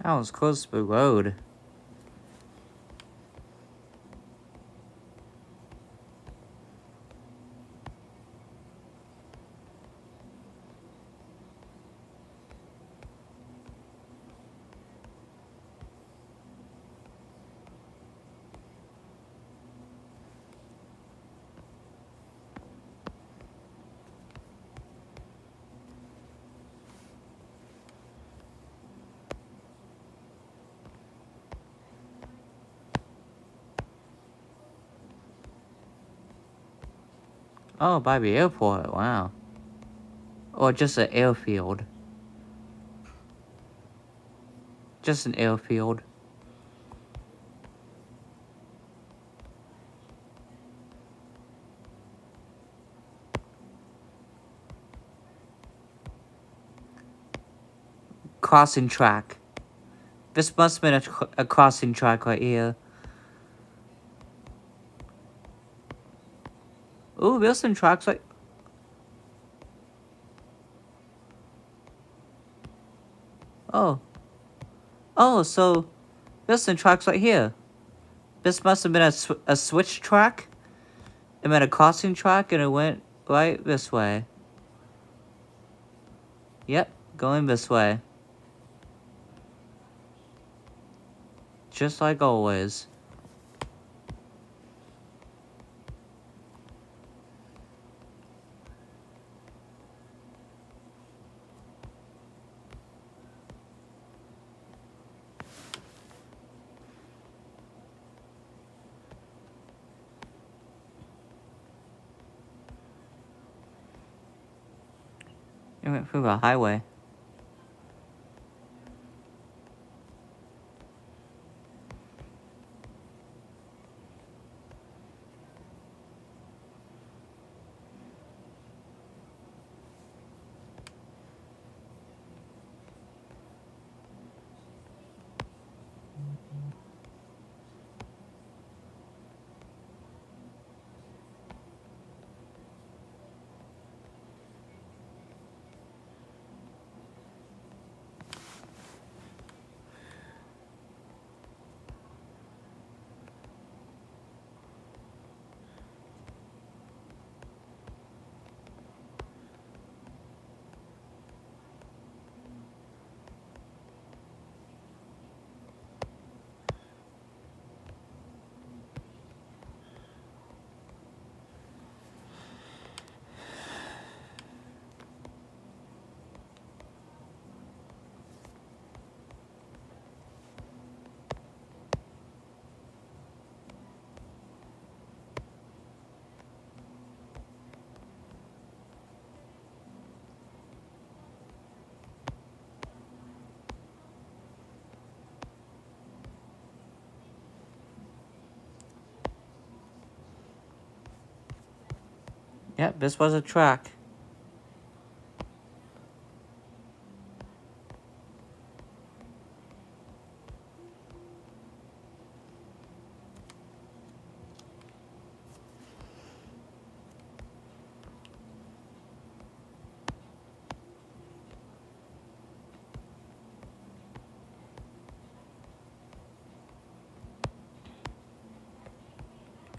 A: That was close to the road. Oh, by the airport, wow. Or just an airfield. Just an airfield. Crossing track. This must have been a crossing track right here. Ooh, there's some tracks like... Oh. Oh, so... There's some tracks right here. This must have been a switch track. It meant a crossing track and it went right this way. Yep, going this way. Just like always. It went through the highway. Yep, this was a track.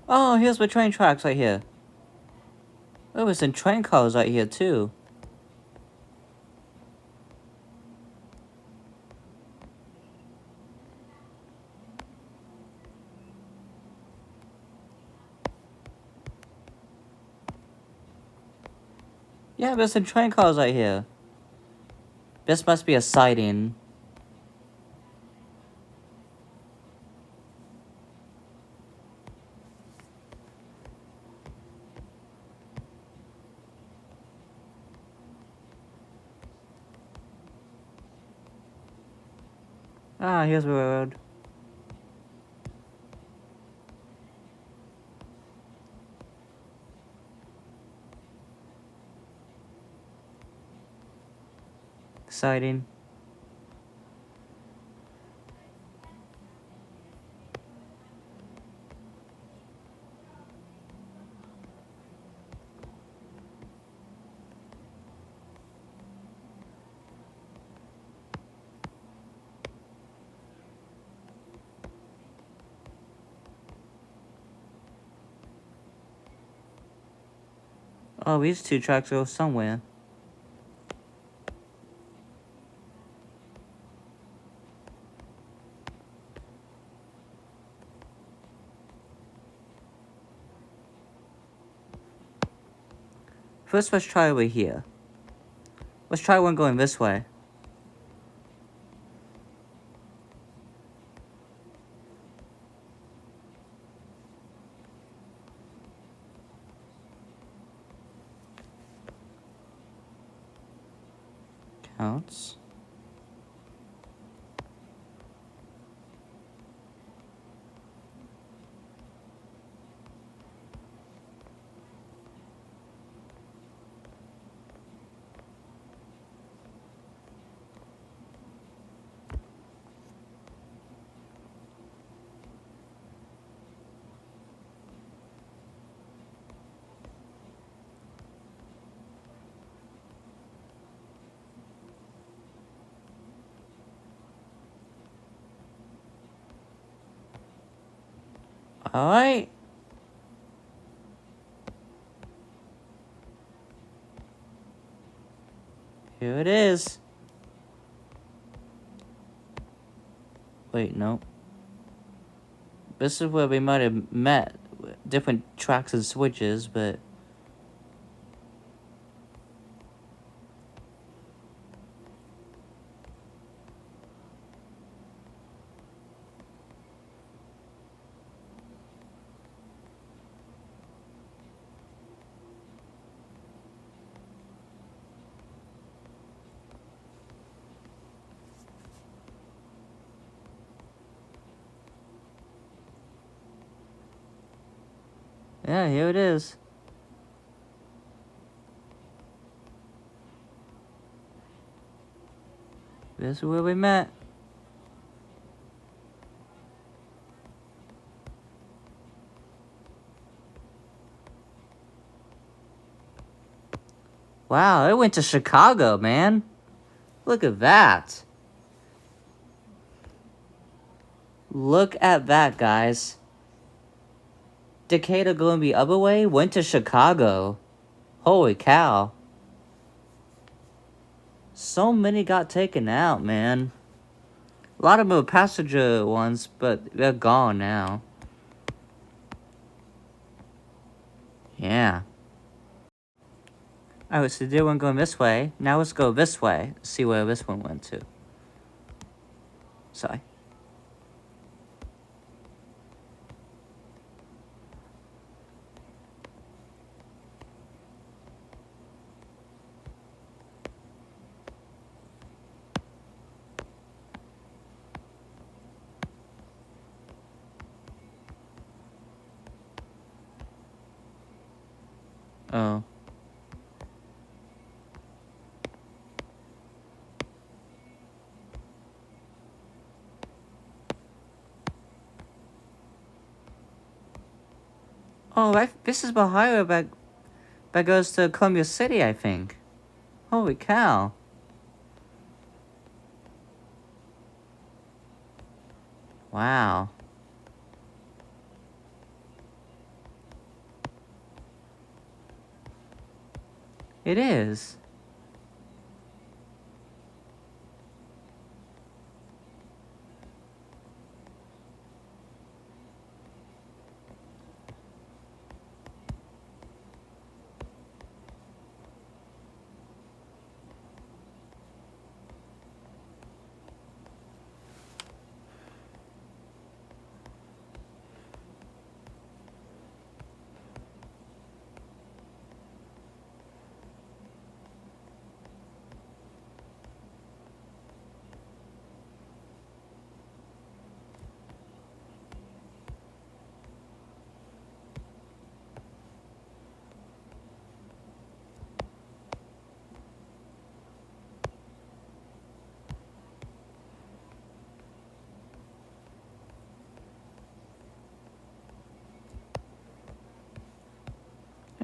A: Oh, here's the train tracks right here. Oh, there's some train cars right here, too. Yeah, there's some train cars right here. This must be a sighting. Ah, here's the road. Sighting. Oh, these two tracks go somewhere. First, let's try over here. Let's try one going this way. Counts. Alright. Here it is. Wait, no. This is where we might have met. Different tracks and switches, but... yeah, here it is. This is where we met. Wow, it went to Chicago, man. Look at that. Look at that, guys. Decatur going the other way went to Chicago. Holy cow. So many got taken out, man. A lot of them were passenger ones, but they're gone now. Yeah. Alright, so the one going this way. Now let's go this way. See where this one went to. Sorry. Oh. Oh, this is the highway that goes to Columbia City, I think. Holy cow. Wow. It is.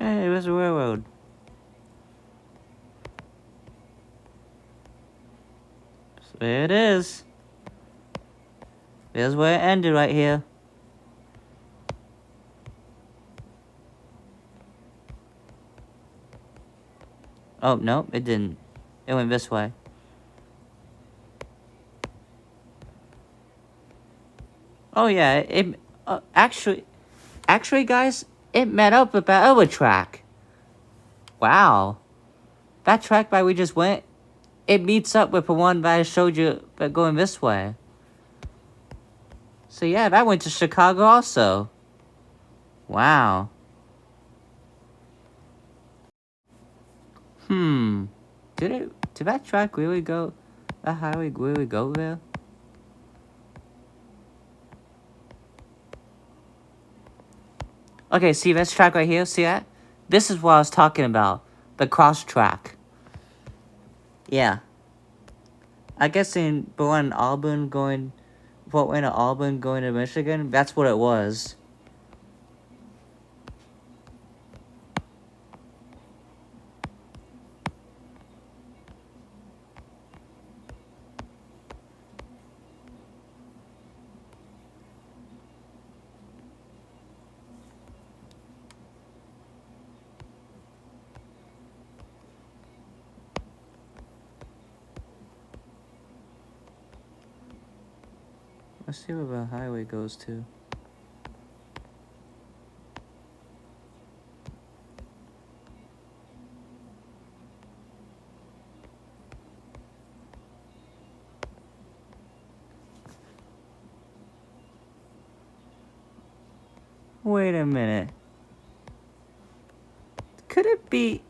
A: Hey, it was a railroad. So there it is. There's where it ended right here. Oh, no, it didn't. It went this way. Oh, yeah, actually, guys, it met up with that other track. Wow. That track by we just went, it meets up with the one that I showed you but going this way. So yeah, that went to Chicago also. Wow. Did that track really go, that highway really go there? Okay, see this track right here? See that? This is what I was talking about. The cross track. Yeah. I guess in the one in Auburn going, what went to Auburn going to Michigan, that's what it was. Let's see where the highway goes to. Wait a minute. Could it be...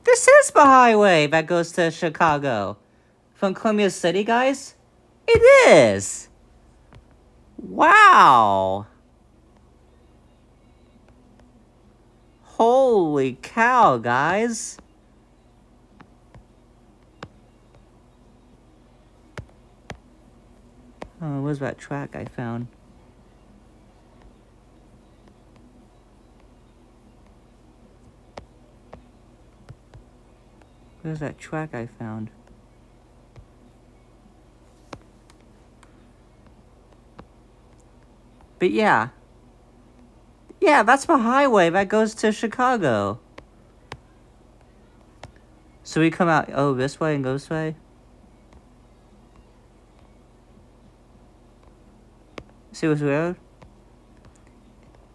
A: This is the highway that goes to Chicago. From Columbia City, guys? It is! Wow! Holy cow, guys! Oh, where's that track I found? Where's that track I found? But yeah. Yeah, that's the highway that goes to Chicago. So we come out, oh, this way and go this way? See what's weird?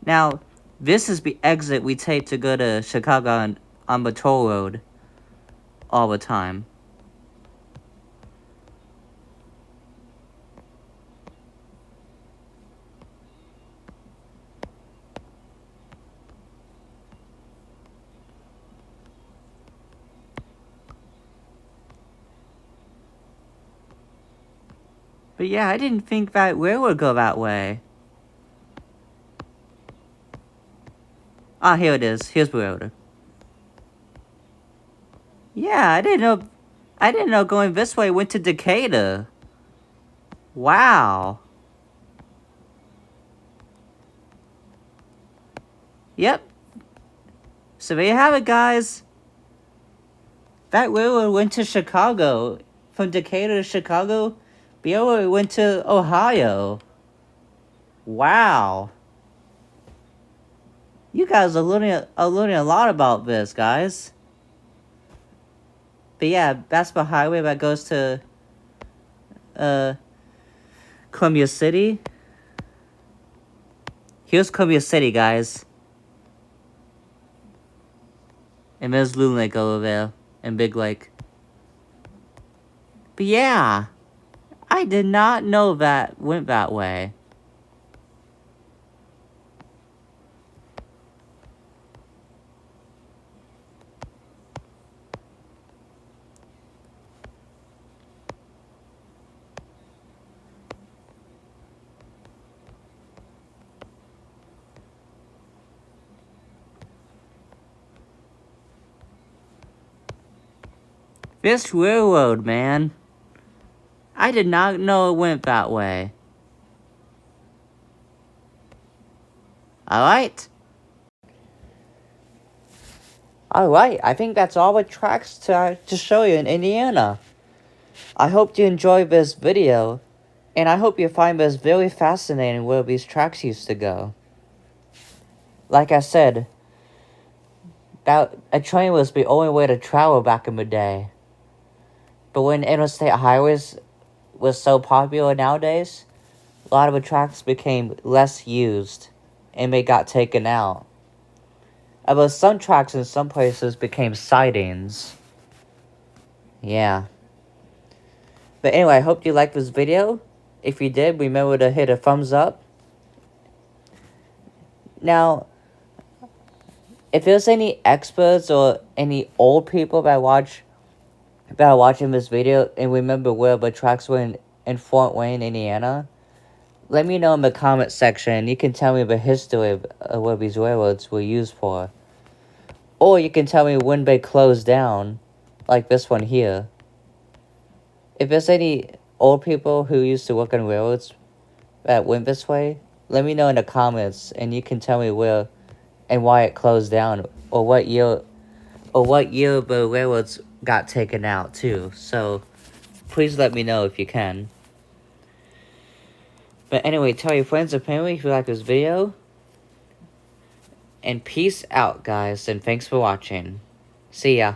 A: Now, this is the exit we take to go to Chicago on the toll road. All the time. But yeah, I didn't think that railroad would go that way. Ah, here it is. Here's the railroad. Yeah, I didn't know going this way went to Decatur. Wow. Yep. So there you have it, guys. That railroad went to Chicago. From Decatur to Chicago, the railroad went to Ohio. Wow. You guys are learning a lot about this, guys. But yeah, that's the highway that goes to Columbia City. Here's Columbia City, guys. And there's Loon Lake over there. And Big Lake. But yeah, I did not know that went that way. This railroad, man. I did not know it went that way. Alright. Alright, I think that's all the tracks to show you in Indiana. I hope you enjoyed this video, and I hope you find this very fascinating where these tracks used to go. Like I said, that a train was the only way to travel back in the day. But when interstate highways was so popular nowadays, a lot of the tracks became less used, and they got taken out. But some tracks in some places became sidings. Yeah. But anyway, I hope you liked this video. If you did, remember to hit a thumbs up. Now, if there's any experts or any old people that are watching this video and remember where the tracks were in Fort Wayne, Indiana, let me know in the comment section. You can tell me the history of what these railroads were used for. Or you can tell me when they closed down, like this one here. If there's any old people who used to work on railroads that went this way, let me know in the comments, and you can tell me where and why it closed down, or what year the railroads got taken out too. So please let me know if you can. But anyway, tell your friends and family if you like this video. And peace out, guys, and thanks for watching. See ya.